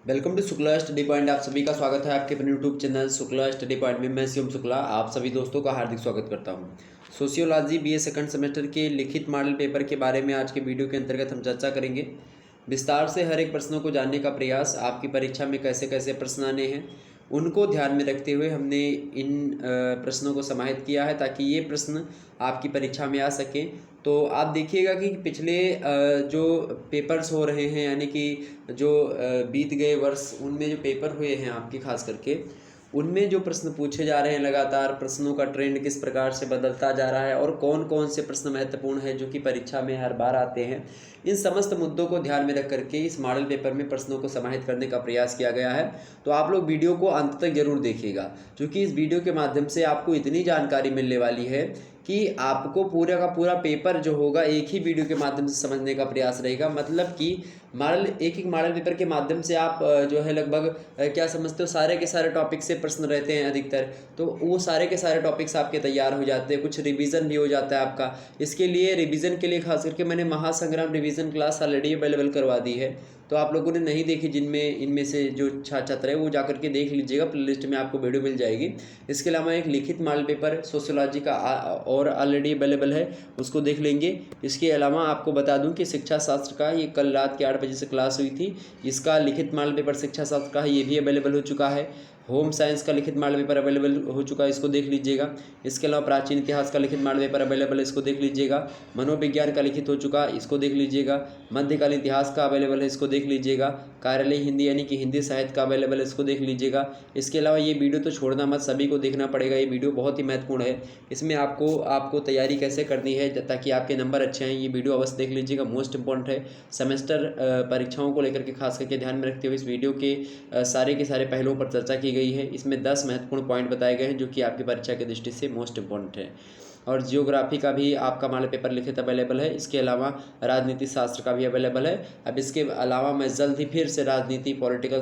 Welcome to Shukla study point. आप सभी का स्वागत है आपके अपने YouTube channel Shukla study point में। मैं शिवम शुक्ला आप सभी दोस्तों का हार्दिक स्वागत करता हूं। सोशियोलॉजी बीए सेकंड सेमेस्टर के लिखित मॉडल पेपर के बारे में आज के वीडियो के अंतर्गत हम चर्चा करेंगे। विस्तार से हर एक प्रश्नों को जानने का प्रयास, आपकी परीक्षा में कैसे कैसे प्रश्न आने हैं उनको ध्यान में रखते हुए हमने इन प्रश्नों को समाहित किया है ताकि ये प्रश्न आपकी परीक्षा में आ सकें। तो आप देखिएगा कि पिछले जो पेपर्स हो रहे हैं, यानी कि जो बीत गए वर्ष, उनमें जो पेपर हुए हैं आपके खास करके, उनमें जो प्रश्न पूछे जा रहे हैं, लगातार प्रश्नों का ट्रेंड किस प्रकार से बदलता जा रहा है और कौन कौन से प्रश्न महत्वपूर्ण हैं जो कि परीक्षा में हर बार आते हैं, इन समस्त मुद्दों को ध्यान में रख करके इस मॉडल पेपर में प्रश्नों को समाहित करने का प्रयास किया गया है। तो आप लोग वीडियो को अंत तक जरूर देखिएगा, क्योंकि इस वीडियो के माध्यम से आपको इतनी जानकारी मिलने वाली है कि आपको पूरा का पूरा पेपर जो होगा एक ही वीडियो के माध्यम से समझने का प्रयास रहेगा। मतलब कि एक मॉडल पेपर के माध्यम से आप जो है लगभग क्या समझते हो, सारे के सारे टॉपिक से प्रश्न रहते हैं अधिकतर, तो वो सारे के सारे टॉपिक्स आपके तैयार हो जाते हैं। कुछ रिवीजन भी हो जाता है आपका। इसके लिए रिवीजन के लिए खास करके मैंने महासंग्राम रिवीजन क्लास ऑलरेडी अवेलेबल करवा दी है, तो आप लोगों ने नहीं देखी, जिनमें इनमें से जो छात्र है वो जाकर के देख लीजिएगा, प्लेलिस्ट में आपको वीडियो मिल जाएगी। इसके अलावा एक लिखित मॉडल पेपर सोशियोलॉजी का और ऑलरेडी अवेलेबल है, उसको देख लेंगे। इसके अलावा आपको बता दूं कि शिक्षा शास्त्र का ये कल रात के 8 बजे से क्लास हुई थी, इसका लिखित मॉडल पेपर शिक्षा शास्त्र का है, ये भी अवेलेबल हो चुका है। होम साइंस का लिखित मॉडल पेपर अवेलेबल हो चुका है, इसको देख लीजिएगा। इसके अलावा प्राचीन इतिहास का लिखित मॉडल पेपर अवेलेबल है, इसको देख लीजिएगा। मनोविज्ञान का लिखित हो चुका, इसको देख लीजिएगा। मध्यकालीन इतिहास का अवेलेबल है, इसको देख लीजिएगा। कार्यालय हिंदी यानी कि हिंदी साहित्य का अवेलेबल है, इसको देख लीजिएगा। इसके अलावा ये वीडियो तो छोड़ना मत, सभी को देखना पड़ेगा, ये वीडियो बहुत ही महत्वपूर्ण है। इसमें आपको तैयारी कैसे करनी है ताकि आपके नंबर अच्छे आएँ, ये वीडियो अवश्य देख लीजिएगा, मोस्ट इंपॉर्टेंट है। सेमेस्टर परीक्षाओं को लेकर के खास करके ध्यान में रखते हुए इस वीडियो के सारे के सारे पहलुओं पर चर्चा की गई है। इसमें 10 महत्वपूर्ण पॉइंट बताए गए हैं जो कि आपकी परीक्षा की दृष्टि से मोस्ट इंपॉर्टेंट है। और जियोग्राफी का भी आपका मॉडल पेपर लिखित अवेलेबल है। इसके अलावा राजनीति शास्त्र का भी अवेलेबल है। अब इसके अलावा मैं जल्द ही फिर से राजनीति, पॉलिटिकल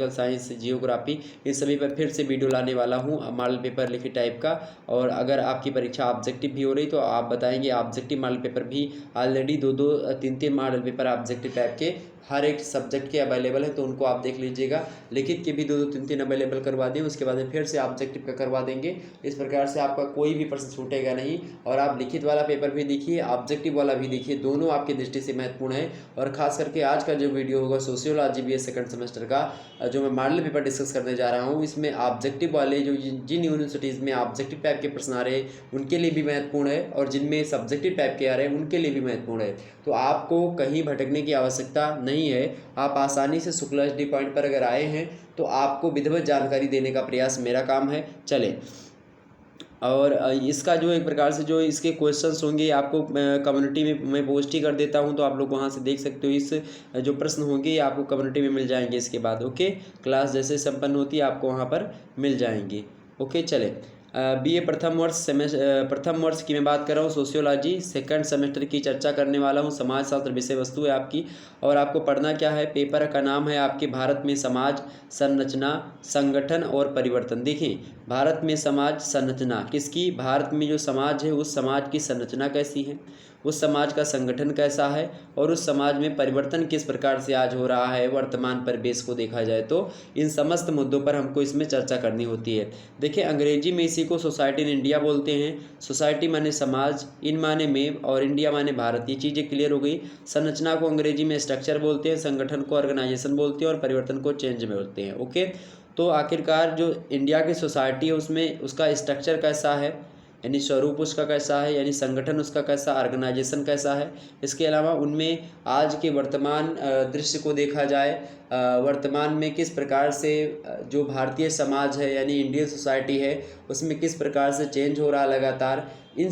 साइंस, जियोग्राफी, इन सभी पर फिर से वीडियो लाने वाला हूँ मॉडल पेपर लिखित टाइप का। और अगर आपकी परीक्षा ऑब्जेक्टिव भी हो रही तो आप बताएंगे, ऑब्जेक्टिव मॉडल पेपर भी already 2-2, 3-3 model paper objective type के हर एक सब्जेक्ट के अवेलेबल है, तो उनको आप देख लीजिएगा। लिखित के भी 2-2, 3-3 अवेलेबल करवा दें, उसके बाद में फिर से ऑब्जेक्टिव का करवा देंगे। इस प्रकार से आपका कोई भी प्रश्न छूटेगा नहीं। और आप लिखित वाला पेपर भी देखिए, ऑब्जेक्टिव वाला भी देखिए, दोनों आपकी दृष्टि से महत्वपूर्ण है। और खास करके आज का जो वीडियो होगा सोशियोलॉजी बीए सेकंड सेमेस्टर का, जो मैं मॉडल पेपर डिस्कस करने जा रहा हूँ, इसमें ऑब्जेक्टिव वाले जो जिन यूनिवर्सिटीज़ में ऑब्जेक्टिव टाइप के प्रश्न आ रहे हैं उनके लिए भी महत्वपूर्ण है, और जिनमें सब्जेक्टिव टाइप के आ रहे हैं उनके लिए भी महत्वपूर्ण है। तो आपको कहीं भटकने की आवश्यकता नहीं है। आप आसानी से शुक्ला एचडी पॉइंट पर अगर आए हैं तो आपको विधिवत जानकारी देने का प्रयास मेरा काम है। चले, और इसका जो एक प्रकार से जो इसके क्वेश्चंस होंगे आपको कम्युनिटी में मैं पोस्ट ही कर देता हूं, तो आप लोग वहां से देख सकते हो। इस जो प्रश्न होंगे ये आपको कम्युनिटी में मिल जाएंगे इसके बाद। ओके, क्लास जैसे संपन्न होती है आपको वहां पर मिल जाएंगे। ओके, चले। बीए प्रथम वर्ष की मैं बात कर रहा हूँ। सोशियोलॉजी सेकंड सेमेस्टर की चर्चा करने वाला हूँ। समाजशास्त्र विषय वस्तु है आपकी, और आपको पढ़ना क्या है, पेपर का नाम है आपके भारत में समाज संरचना, संगठन और परिवर्तन। देखिए, भारत में समाज संरचना किसकी, भारत में जो समाज है उस समाज की संरचना कैसी है, उस समाज का संगठन कैसा है, और उस समाज में परिवर्तन किस प्रकार से आज हो रहा है वर्तमान परिवेश को देखा जाए तो। इन समस्त मुद्दों पर हमको इसमें चर्चा करनी होती है। देखिए, अंग्रेजी में इसी को सोसाइटी इन इंडिया बोलते हैं। सोसाइटी माने समाज, इन माने में, और इंडिया माने भारत। ये चीज़ें क्लियर हो गई। संरचना को अंग्रेजी में स्ट्रक्चर बोलते हैं, संगठन को ऑर्गेनाइजेशन बोलते हैं, और परिवर्तन को चेंज बोलते हैं। ओके, तो आखिरकार जो इंडिया की सोसाइटी है उसमें उसका स्ट्रक्चर कैसा है, यानी स्वरूप उसका कैसा है, यानी संगठन उसका कैसा, ऑर्गेनाइजेशन कैसा है। इसके अलावा उनमें आज के वर्तमान दृश्य को देखा जाए, वर्तमान में किस प्रकार से जो भारतीय समाज है यानी इंडियन सोसाइटी है उसमें किस प्रकार से चेंज हो रहा लगातार, इन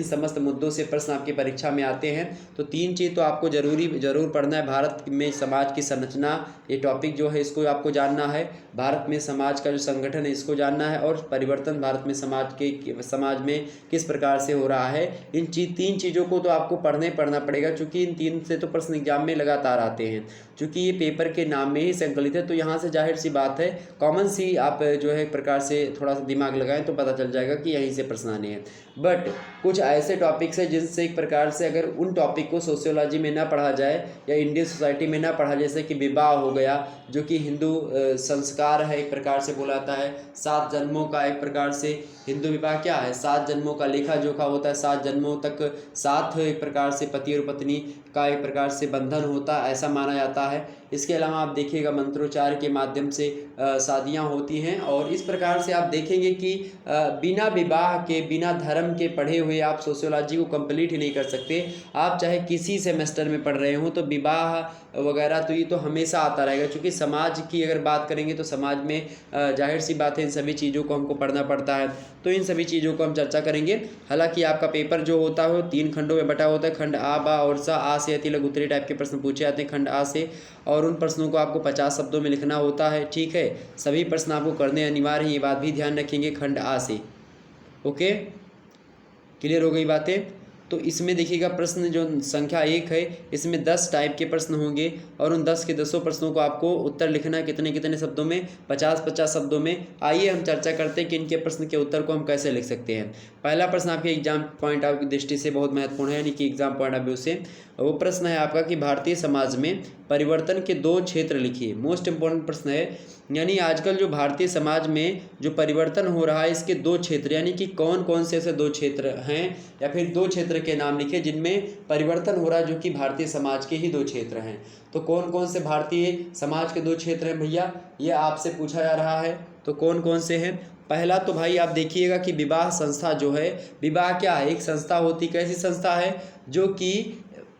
समस्त मुद्दों से प्रश्न आपकी परीक्षा में आते हैं। तो 3 चीज़ तो आपको ज़रूर पढ़ना है। भारत में समाज की संरचना, ये टॉपिक जो है इसको आपको जानना है। भारत में समाज का जो संगठन है इसको जानना है, और परिवर्तन भारत में समाज में किस प्रकार से हो रहा है। इन 3 चीज़ों को तो आपको पढ़ना पड़ेगा, क्योंकि इन 3 से तो प्रश्न एग्जाम में लगातार आते हैं। चूँकि ये पेपर के नाम में ही संकलित है, तो यहाँ से जाहिर सी बात है कॉमन सी आप जो है एक प्रकार से थोड़ा सा दिमाग लगाएं तो पता चल जाएगा कि यहीं से प्रश्न आने हैं। बट कुछ ऐसे टॉपिक्स हैं जिनसे एक प्रकार से अगर उन टॉपिक को सोशियोलॉजी में ना पढ़ा जाए या इंडियन सोसाइटी में ना पढ़ा, जैसे कि विवाह हो गया जो कि हिंदू संस्कार है, एक प्रकार से बोला जाता है 7 जन्मों का, एक प्रकार से हिंदू विवाह क्या है 7 जन्मों का लेखा जोखा होता है, 7 जन्मों तक साथ एक प्रकार से पति और पत्नी का एक प्रकार से बंधन होता है, ऐसा माना जाता है। इसके अलावा आप देखिएगा मंत्रोच्चार के माध्यम से शादियाँ होती हैं, और इस प्रकार से आप देखेंगे कि बिना विवाह के, बिना धर्म के पढ़े हुए आप सोशियोलॉजी को कंप्लीट ही नहीं कर सकते। आप चाहे किसी सेमेस्टर में पढ़ रहे हो तो विवाह वगैरह तो ये तो हमेशा आता रहेगा, क्योंकि समाज की अगर बात करेंगे तो समाज में जाहिर सी बात है इन सभी चीज़ों को हमको पढ़ना पड़ता है, तो इन सभी चीज़ों को हम चर्चा करेंगे। हालांकि आपका पेपर जो होता है वो 3 खंडों में बटा होता है, खंड आ, बा और सा। आ से अति लघु उत्तरीय टाइप के प्रश्न पूछे जाते हैं खंड आ से, और उन प्रश्नों को आपको 50 शब्दों में लिखना होता है, ठीक है। सभी प्रश्न आपको करने अनिवार्य हैं, ये बात भी ध्यान रखेंगे खंड आ से। ओके, क्लियर हो गई बातें। तो इसमें देखिएगा प्रश्न जो संख्या 1 है, इसमें 10 टाइप के प्रश्न होंगे, और उन 10 के 10 प्रश्नों को आपको उत्तर लिखना है कितने कितने शब्दों में, 50-50 शब्दों में। आइए हम चर्चा करते हैं कि इनके प्रश्न के उत्तर को हम कैसे लिख सकते हैं। पहला प्रश्न आपके एग्जाम पॉइंट ऑफ व्यू दृष्टि से बहुत महत्वपूर्ण है, यानी कि एग्जाम पॉइंट ऑफ व्यू से वो प्रश्न है आपका कि भारतीय समाज में परिवर्तन के 2 क्षेत्र लिखिए। मोस्ट इंपॉर्टेंट प्रश्न है, यानी आजकल जो भारतीय समाज में जो परिवर्तन हो रहा है इसके 2 क्षेत्र, यानी कि कौन कौन से ऐसे 2 क्षेत्र हैं, या फिर 2 क्षेत्र के नाम लिखे जिनमें परिवर्तन हो रहा है, जो कि भारतीय समाज के ही 2 क्षेत्र हैं। तो कौन कौन से भारतीय समाज के 2 क्षेत्र हैं भैया, ये आपसे पूछा जा रहा है। तो कौन कौन से हैं? पहला तो भाई आप देखिएगा कि विवाह संस्था जो है, विवाह क्या है, एक संस्था होती, कैसी संस्था है, जो कि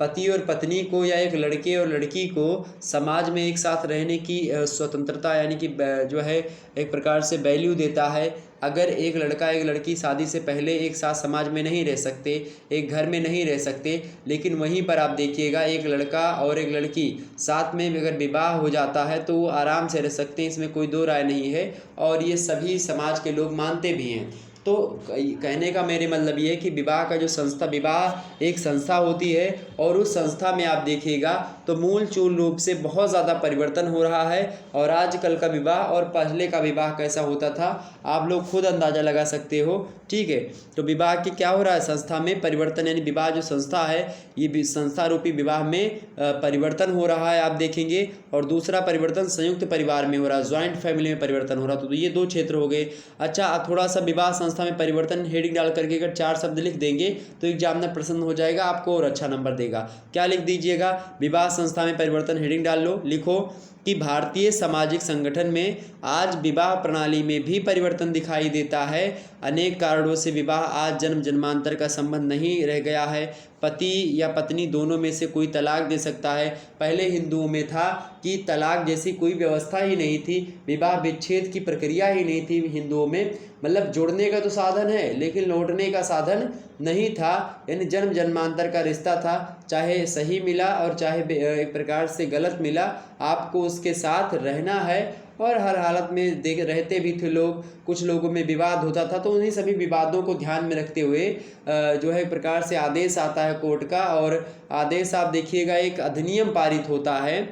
पति और पत्नी को या एक लड़के और लड़की को समाज में एक साथ रहने की स्वतंत्रता, यानी कि जो है एक प्रकार से वैल्यू देता है। अगर एक लड़का एक लड़की शादी से पहले एक साथ समाज में नहीं रह सकते, एक घर में नहीं रह सकते, लेकिन वहीं पर आप देखिएगा एक लड़का और एक लड़की साथ में अगर विवाह हो जाता है तो वो आराम से रह सकते हैं, इसमें कोई दो राय नहीं है, और ये सभी समाज के लोग मानते भी हैं। तो कहने का मेरे मतलब ये है कि विवाह का जो संस्था, विवाह एक संस्था होती है, और उस संस्था में आप देखिएगा तो मूल चूल रूप से बहुत ज़्यादा परिवर्तन हो रहा है। और आजकल का विवाह और पहले का विवाह कैसा होता था आप लोग खुद अंदाज़ा लगा सकते हो, ठीक है। तो विवाह की क्या हो रहा है, संस्था में परिवर्तन, यानी विवाह जो संस्था है ये संस्था रूपी विवाह में परिवर्तन हो रहा है आप देखेंगे। और दूसरा परिवर्तन संयुक्त परिवार में हो रहा है, ज्वाइंट फैमिली में परिवर्तन हो रहा है। तो ये 2 क्षेत्र हो गए। अच्छा, थोड़ा सा विवाह संस्था में परिवर्तन हेडिंग डाल करके अगर 4 शब्द लिख देंगे तो एग्जामिनर प्रसन्न हो जाएगा, आपको और अच्छा नंबर देगा। क्या लिख दीजिएगा, विवाह संस्था में परिवर्तन हेडिंग डाल लो, लिखो कि भारतीय सामाजिक संगठन में आज विवाह प्रणाली में भी परिवर्तन दिखाई देता है। अनेक कारणों से विवाह आज जन्म जन्मांतर का संबंध नहीं रह गया है। पति या पत्नी दोनों में से कोई तलाक दे सकता है। पहले हिंदुओं में था कि तलाक जैसी कोई व्यवस्था ही नहीं थी, विवाह विच्छेद की प्रक्रिया ही नहीं थी हिंदुओं में, मतलब जोड़ने का तो साधन है लेकिन लौटने का साधन नहीं था, यानी जन्म जन्मांतर का रिश्ता था, चाहे सही मिला और चाहे एक प्रकार से गलत मिला, आपको उसके साथ रहना है। और हर हालत में देख रहते भी थे लोग, कुछ लोगों में विवाद होता था, तो उन्हीं सभी विवादों को ध्यान में रखते हुए जो है एक प्रकार से आदेश आता है कोर्ट का। और आदेश आप देखिएगा एक अधिनियम पारित होता है,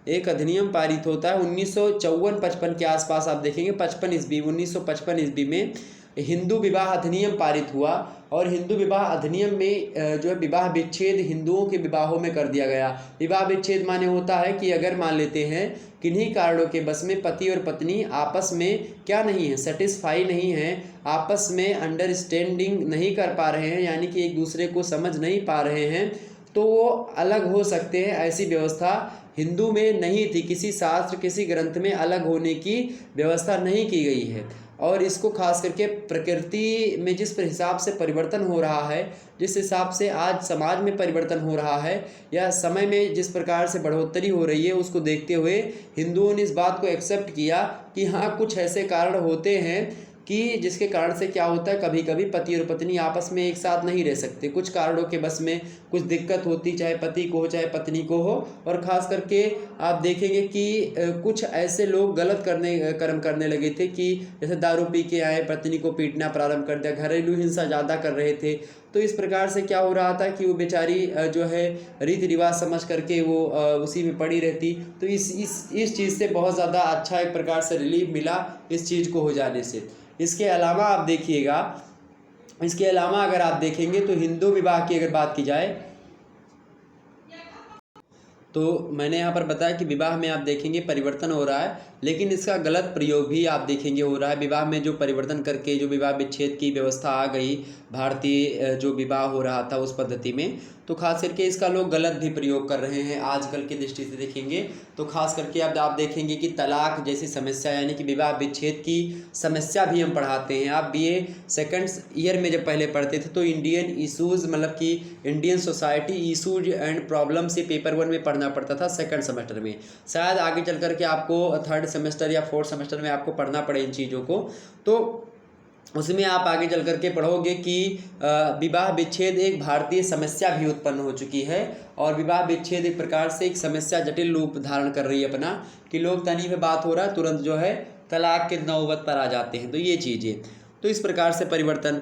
एक अधिनियम पारित होता है 1954-55 के आसपास आप देखेंगे, 55 ईस्वी 1955 ईस्वी में हिंदू विवाह अधिनियम पारित हुआ। और हिंदू विवाह अधिनियम में जो है विवाह विच्छेद हिंदुओं के विवाहों में कर दिया गया। विवाह विच्छेद माने होता है कि अगर मान लेते हैं किन्हीं कारणों के बस में पति और पत्नी आपस में क्या नहीं है, सेटिस्फाई नहीं है, आपस में अंडरस्टैंडिंग नहीं कर पा रहे हैं, यानी कि एक दूसरे को समझ नहीं पा रहे हैं, तो वो अलग हो सकते हैं। ऐसी व्यवस्था हिंदू में नहीं थी, किसी शास्त्र किसी ग्रंथ में अलग होने की व्यवस्था नहीं की गई है। और इसको खास करके प्रकृति में जिस हिसाब से परिवर्तन हो रहा है, जिस हिसाब से आज समाज में परिवर्तन हो रहा है, या समय में जिस प्रकार से बढ़ोतरी हो रही है, उसको देखते हुए हिंदुओं ने इस बात को एक्सेप्ट किया कि हाँ कुछ ऐसे कारण होते हैं कि जिसके कारण से क्या होता है, कभी कभी पति और पत्नी आपस में एक साथ नहीं रह सकते, कुछ कारणों के बस में कुछ दिक्कत होती, चाहे पति को हो चाहे पत्नी को हो। और ख़ास करके आप देखेंगे कि कुछ ऐसे लोग गलत कर्म करने लगे थे कि जैसे दारू पी के आए, पत्नी को पीटना प्रारंभ कर दिया, घरेलू हिंसा ज़्यादा कर रहे थे। तो इस प्रकार से क्या हो रहा था कि वो बेचारी जो है रीति रिवाज समझ करके वो उसी में पड़ी रहती। तो इस चीज़ से बहुत ज़्यादा अच्छा एक प्रकार से रिलीफ मिला इस चीज़ को हो जाने से। इसके अलावा आप देखिएगा इसके अलावा अगर आप देखेंगे तो हिंदू विवाह की अगर बात की जाए तो मैंने यहाँ पर बताया कि विवाह में आप देखेंगे परिवर्तन हो रहा है, लेकिन इसका गलत प्रयोग भी आप देखेंगे हो रहा है। विवाह में जो परिवर्तन करके जो विवाह विच्छेद की व्यवस्था आ गई, भारतीय जो विवाह हो रहा था उस पद्धति में, तो खास करके इसका लोग गलत भी प्रयोग कर रहे हैं। आजकल की दृष्टि से देखेंगे तो खास करके अब आप देखेंगे कि तलाक जैसी समस्या यानी कि विवाह विच्छेद की समस्या भी हम पढ़ाते हैं। आप बीए सेकंड ईयर में जब पहले पढ़ते थे तो इंडियन इशूज़ मतलब कि Indian society issues and problem से पेपर 1 में पढ़ना पड़ता था सेकंड सेमेस्टर में। शायद आगे चल कर के आपको थर्ड सेमेस्टर या फोर्थ सेमेस्टर में आपको पढ़ना पड़े इन चीज़ों को, तो उसमें आप आगे चल कर के पढ़ोगे कि विवाह विच्छेद एक भारतीय समस्या भी उत्पन्न हो चुकी है, और विवाह विच्छेद एक प्रकार से एक समस्या जटिल रूप धारण कर रही है अपना, कि लोग तनी पे बात हो रहा है तुरंत जो है तलाक के नौबत पर आ जाते हैं। तो ये चीज़ें, तो इस प्रकार से परिवर्तन,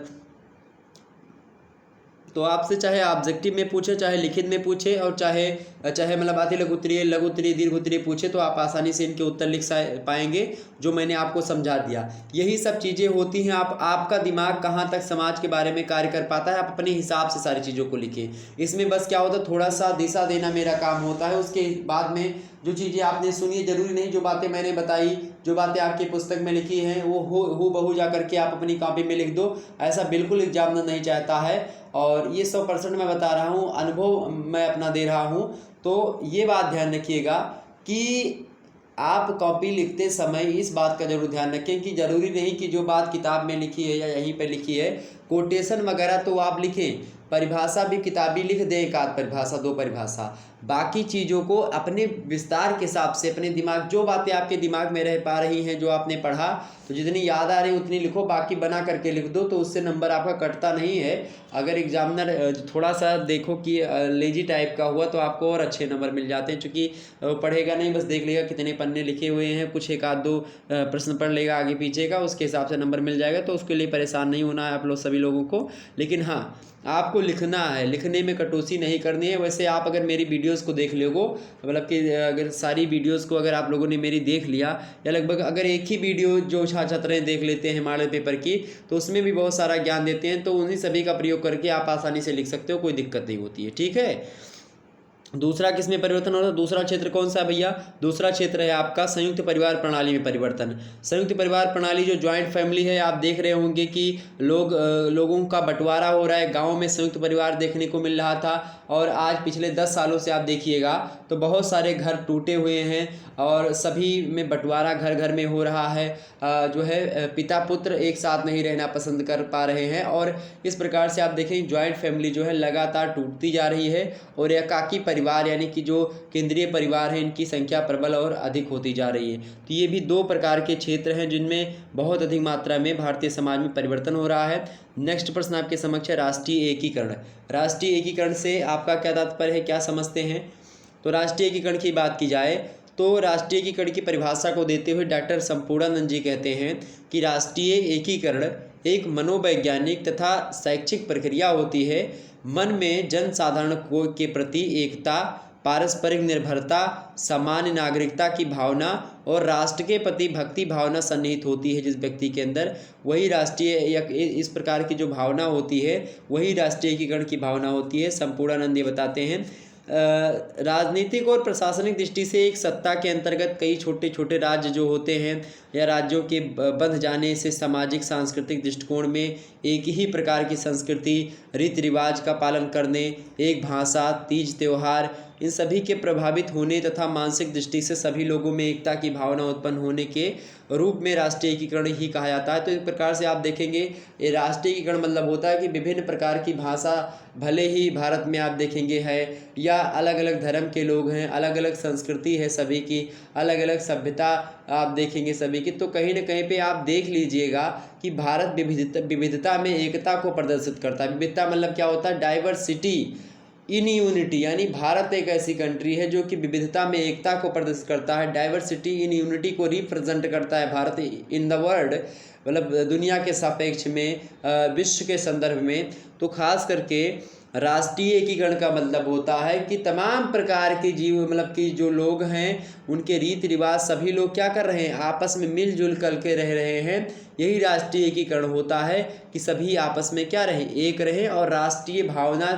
तो आपसे चाहे ऑब्जेक्टिव में पूछे, चाहे लिखित में पूछे, और चाहे मतलब अति लघु उत्तरीय, लघु उत्तरीय, दीर्घ उत्तरीय पूछे, तो आप आसानी से इनके उत्तर लिख पाएंगे जो मैंने आपको समझा दिया। यही सब चीज़ें होती हैं। आपका दिमाग कहाँ तक समाज के बारे में कार्य कर पाता है, आप अपने हिसाब से सारी चीज़ों को लिखें। इसमें बस क्या होता है, थोड़ा सा दिशा देना मेरा काम होता है। उसके बाद में जो चीज़ें आपने सुनी, जरूरी नहीं जो बातें मैंने बताई, जो बातें आपकी पुस्तक में लिखी हैं वो हू बहू जा करके आप अपनी कॉपी में लिख दो, ऐसा बिल्कुल एग्जामिनर नहीं चाहता है। और ये 100% मैं बता रहा हूँ, अनुभव मैं अपना दे रहा हूँ। तो ये बात ध्यान रखिएगा कि आप कॉपी लिखते समय इस बात का जरूर ध्यान रखें कि जरूरी नहीं कि जो बात किताब में लिखी है या यहीं पर लिखी है, कोटेशन वगैरह तो आप लिखें, परिभाषा भी किताबी लिख दें, एक आध परिभाषा, 2 परिभाषा, बाकी चीज़ों को अपने विस्तार के हिसाब से अपने दिमाग, जो बातें आपके दिमाग में रह पा रही हैं, जो आपने पढ़ा, तो जितनी याद आ रही उतनी लिखो, बाकी बना करके लिख दो, तो उससे नंबर आपका कटता नहीं है। अगर एग्जामिनर थोड़ा सा देखो कि लेजी टाइप का हुआ तो आपको और अच्छे नंबर मिल जाते हैं, क्योंकि पढ़ेगा नहीं, बस देख लेगा कितने पन्ने लिखे हुए हैं, कुछ एक आध 2 प्रश्न पढ़ लेगा आगे पीछे का, उसके हिसाब से नंबर मिल जाएगा। तो उसके लिए परेशान नहीं होना है आप लोग सभी लोगों को। लेकिन हाँ, आपको लिखना है, लिखने में कटौती नहीं करनी है। वैसे आप अगर मेरी वीडियोस को देख लोगो, मतलब कि अगर सारी वीडियोस को अगर आप लोगों ने मेरी देख लिया, या लगभग अगर एक ही वीडियो जो छात्र देख लेते हैं मॉडल पेपर की, तो उसमें भी बहुत सारा ज्ञान देते हैं, तो उन्हीं सभी का प्रयोग करके आप आसानी से लिख सकते हो, कोई दिक्कत नहीं होती है। ठीक है। दूसरा किसमें परिवर्तन हो रहा है, दूसरा क्षेत्र कौन सा है भैया, दूसरा क्षेत्र है आपका संयुक्त परिवार प्रणाली में परिवर्तन। संयुक्त परिवार प्रणाली जो ज्वाइंट फैमिली है, आप देख रहे होंगे कि लोगों का बंटवारा हो रहा है। गांव में संयुक्त परिवार देखने को मिल रहा था, और आज पिछले 10 सालों से आप देखिएगा तो बहुत सारे घर टूटे हुए हैं, और सभी में बंटवारा घर घर में हो रहा है। जो है पिता पुत्र एक साथ नहीं रहना पसंद कर पा रहे हैं, और इस प्रकार से आप देखें ज्वाइंट फैमिली जो है लगातार टूटती जा रही है, और एकाकी परिवार यानी कि जो केंद्रीय परिवार है, इनकी संख्या प्रबल और अधिक होती जा रही है। तो ये भी 2 प्रकार के क्षेत्र हैं जिनमें बहुत अधिक मात्रा में भारतीय समाज में परिवर्तन हो रहा है। नेक्स्ट प्रश्न आपके समक्ष है राष्ट्रीय एकीकरण। राष्ट्रीय एकीकरण से आपका क्या तात्पर्य है, क्या समझते हैं? तो राष्ट्रीय एकीकरण की बात की जाए तो राष्ट्रीय एकीकरण की परिभाषा को देते हुए डॉक्टर संपूर्णानंद जी कहते हैं कि राष्ट्रीय एकीकरण एक मनोवैज्ञानिक तथा शैक्षिक प्रक्रिया होती है। मन में जन साधारण के प्रति एकता, पारस्परिक निर्भरता, सामान्य नागरिकता की भावना और राष्ट्र के प्रति भक्ति भावना सन्निहित होती है जिस व्यक्ति के अंदर, वही राष्ट्रीय या इस प्रकार की जो भावना होती है वही राष्ट्रीय एकीकरण की भावना होती है। संपूर्णानंद ये बताते हैं राजनीतिक और प्रशासनिक दृष्टि से एक सत्ता के अंतर्गत कई छोटे छोटे राज्य जो होते हैं या राज्यों के बंध जाने से सामाजिक सांस्कृतिक दृष्टिकोण में एक ही प्रकार की संस्कृति, रीति रिवाज का पालन करने, एक भाषा, तीज त्यौहार, इन सभी के प्रभावित होने तथा मानसिक दृष्टि से सभी लोगों में एकता की भावना उत्पन्न होने के रूप में राष्ट्रीय एकीकरण ही कहा जाता है। तो इस प्रकार से आप देखेंगे ये राष्ट्रीय एकीकरण मतलब होता है कि विभिन्न प्रकार की भाषा भले ही भारत में आप देखेंगे है, या अलग अलग धर्म के लोग हैं, अलग अलग संस्कृति है सभी की, अलग अलग सभ्यता आप देखेंगे सभी की, तो कहीं ना कहीं पे आप देख लीजिएगा कि भारत विविधता में एकता को प्रदर्शित करता है। विविधता मतलब क्या होता है, डाइवर्सिटी इन यूनिटी, यानी भारत एक ऐसी कंट्री है जो कि विविधता में एकता को प्रदर्शित करता है। डाइवर्सिटी इन यूनिटी को रिप्रेजेंट करता है भारत इन द वर्ल्ड, मतलब दुनिया के सापेक्ष में, विश्व के संदर्भ में। तो खास करके राष्ट्रीय एकीकरण का मतलब होता है कि तमाम प्रकार के जीव मतलब कि जो लोग हैं उनके रीति रिवाज सभी लोग क्या कर रहे हैं, आपस में मिलजुल कर के रह रहे हैं। यही राष्ट्रीय एकीकरण होता है कि सभी आपस में क्या रहे, एक रहे और राष्ट्रीय भावना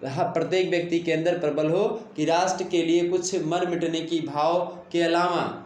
प्रत्येक व्यक्ति के अंदर प्रबल हो कि राष्ट्र के लिए कुछ मर मिटने की भाव के अलावा।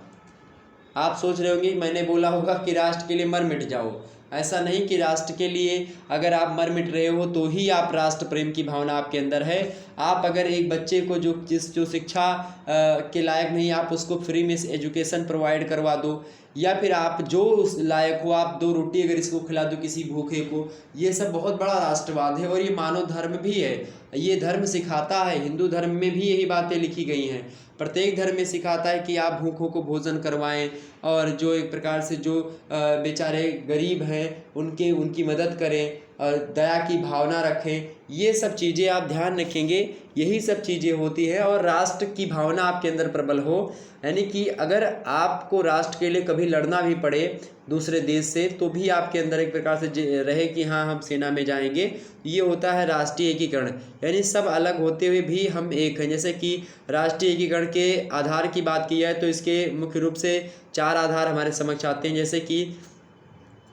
आप सोच रहे होंगे, मैंने बोला होगा कि राष्ट्र के लिए मर मिट जाओ, ऐसा नहीं कि राष्ट्र के लिए अगर आप मर मिट रहे हो तो ही आप राष्ट्र प्रेम की भावना आपके अंदर है। आप अगर एक बच्चे को जो शिक्षा के लायक नहीं, आप उसको फ्री में एजुकेशन प्रोवाइड करवा दो, या फिर आप जो उस लायक हो आप 2 रोटी अगर इसको खिला दो किसी भूखे को, ये सब बहुत बड़ा राष्ट्रवाद है और ये मानव धर्म भी है। ये धर्म सिखाता है, हिंदू धर्म में भी यही बातें लिखी गई हैं। प्रत्येक धर्म में सिखाता है कि आप भूखों को भोजन करवाएं और जो एक प्रकार से जो बेचारे गरीब हैं उनकी मदद करें और दया की भावना रखें। ये सब चीज़ें आप ध्यान रखेंगे, यही सब चीज़ें होती है। और राष्ट्र की भावना आपके अंदर प्रबल हो, यानी कि अगर आपको राष्ट्र के लिए कभी लड़ना भी पड़े दूसरे देश से तो भी आपके अंदर एक प्रकार से रहे कि हाँ हम सेना में जाएंगे। ये होता है राष्ट्रीय एकीकरण, यानी सब अलग होते हुए भी हम एक हैं। जैसे कि राष्ट्रीय एकीकरण के आधार की बात की जाए तो इसके मुख्य रूप से 4 आधार हमारे समक्ष आते हैं। जैसे कि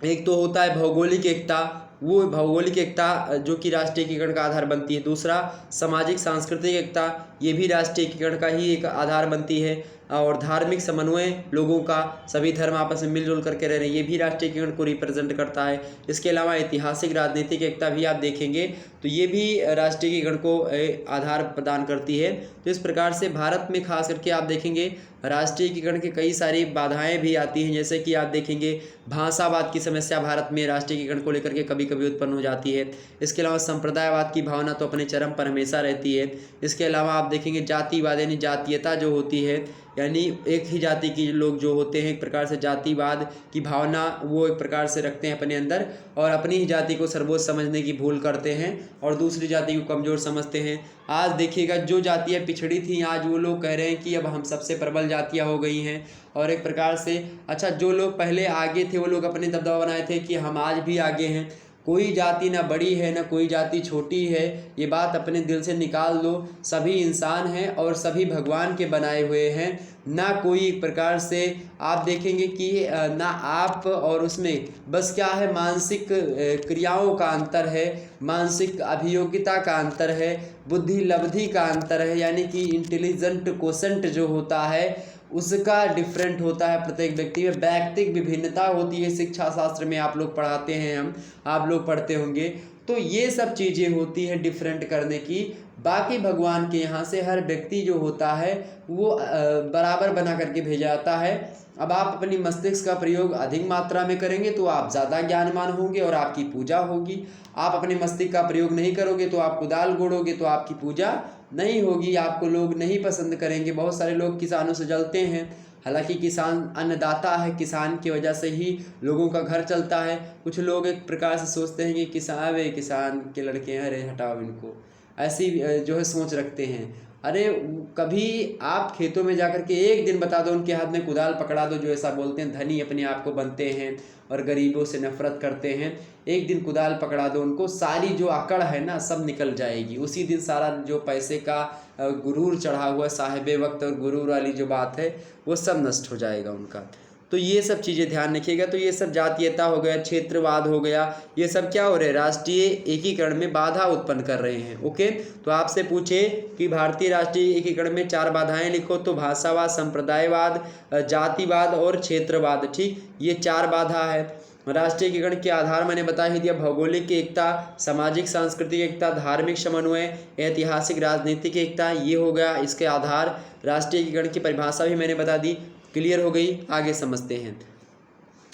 एक तो होता है भौगोलिक एकता, वो भौगोलिक एकता जो कि राष्ट्रीय एकीकरण का आधार बनती है। दूसरा सामाजिक सांस्कृतिक एकता, ये भी राष्ट्रीय एकीकरण का ही एक आधार बनती है। और धार्मिक समन्वय, लोगों का सभी धर्म आपस में मिलजुल करके रह रहे हैं, ये भी राष्ट्रीय एकीकरण को रिप्रेजेंट करता है। इसके अलावा ऐतिहासिक राजनीतिक एकता भी आप देखेंगे तो ये भी राष्ट्रीय एकीकरण को आधार प्रदान करती है। तो इस प्रकार से भारत में खास करके आप देखेंगे राष्ट्रीय एकीकरण की कई सारी बाधाएं भी आती हैं। जैसे कि आप देखेंगे भाषावाद की समस्या भारत में राष्ट्रीय एकीकरण को लेकर के कभी कभी उत्पन्न हो जाती है। इसके अलावा संप्रदायवाद की भावना तो अपने चरम पर हमेशा रहती है। इसके अलावा आप देखेंगे जातिवाद यानी जातीयता जो होती है, यानी एक ही जाति के लोग जो होते हैं एक प्रकार से जातिवाद की भावना वो एक प्रकार से रखते हैं अपने अंदर और अपनी ही जाति को सर्वोच्च समझने की भूल करते हैं और दूसरी जाति को कमज़ोर समझते हैं। आज देखिएगा जो जातियाँ पिछड़ी थी आज वो लोग कह रहे हैं कि अब हम सबसे प्रबल जातियाँ हो गई हैं। और एक प्रकार से अच्छा जो लोग पहले आगे थे वो लोग अपने दबदबा बनाए थे कि हम आज भी आगे हैं। कोई जाति ना बड़ी है ना कोई जाति छोटी है, ये बात अपने दिल से निकाल दो। सभी इंसान हैं और सभी भगवान के बनाए हुए हैं। ना कोई एक प्रकार से आप देखेंगे कि ना आप और उसमें बस क्या है मानसिक क्रियाओं का अंतर है, मानसिक अभियोग्यता का अंतर है, बुद्धि लब्धि का अंतर है, यानी कि इंटेलिजेंट कोसेंट जो होता है उसका डिफरेंट होता है। प्रत्येक व्यक्ति में व्यक्तिक विभिन्नता होती है। शिक्षा शास्त्र में आप लोग पढ़ाते हैं, आप लोग पढ़ते होंगे। तो ये सब चीज़ें होती है डिफरेंट करने की। बाकी भगवान के यहाँ से हर व्यक्ति जो होता है वो बराबर बना करके भेजा जाता है। अब आप अपनी मस्तिष्क का प्रयोग अधिक मात्रा में करेंगे तो आप ज़्यादा ज्ञानवान होंगे और आपकी पूजा होगी। आप अपने मस्तिष्क का प्रयोग नहीं करोगे तो आप कुदाल गोड़ोगे तो आपकी पूजा नहीं होगी, आपको लोग नहीं पसंद करेंगे। बहुत सारे लोग किसानों से जलते हैं, हालांकि किसान अन्नदाता है, किसान की वजह से ही लोगों का घर चलता है। कुछ लोग एक प्रकार से सोचते हैं कि किसान के लड़के हैं, अरे हटाओ इनको, ऐसी जो है सोच रखते हैं। अरे कभी आप खेतों में जाकर के एक दिन बता दो, उनके हाथ में कुदाल पकड़ा दो, जो ऐसा बोलते हैं धनी अपने आप को बनते हैं और गरीबों से नफरत करते हैं, एक दिन कुदाल पकड़ा दो उनको, सारी जो अकड़ है ना सब निकल जाएगी। उसी दिन सारा जो पैसे का गुरूर चढ़ा हुआ साहिबे वक्त और गुरूर वाली जो बात है वो सब नष्ट हो जाएगा उनका। तो ये सब चीज़ें ध्यान रखिएगा। तो ये सब जातीयता हो गया, क्षेत्रवाद हो गया, ये सब क्या हो रहे हैं, राष्ट्रीय एकीकरण में बाधा उत्पन्न कर रहे हैं। ओके, तो आपसे पूछे कि भारतीय राष्ट्रीय एकीकरण में 4 बाधाएं लिखो, तो भाषावाद, संप्रदायवाद, जातिवाद और क्षेत्रवाद। ठीक, ये 4 बाधा है। राष्ट्रीय एकीकरण के आधार मैंने बता ही दिया, भौगोलिक एकता, सामाजिक सांस्कृतिक एकता, धार्मिक समन्वय, ऐतिहासिक राजनीतिक एकता, ये हो गया इसके आधार। राष्ट्रीय एकीकरण की परिभाषा भी मैंने बता दी, क्लियर हो गई। आगे समझते हैं।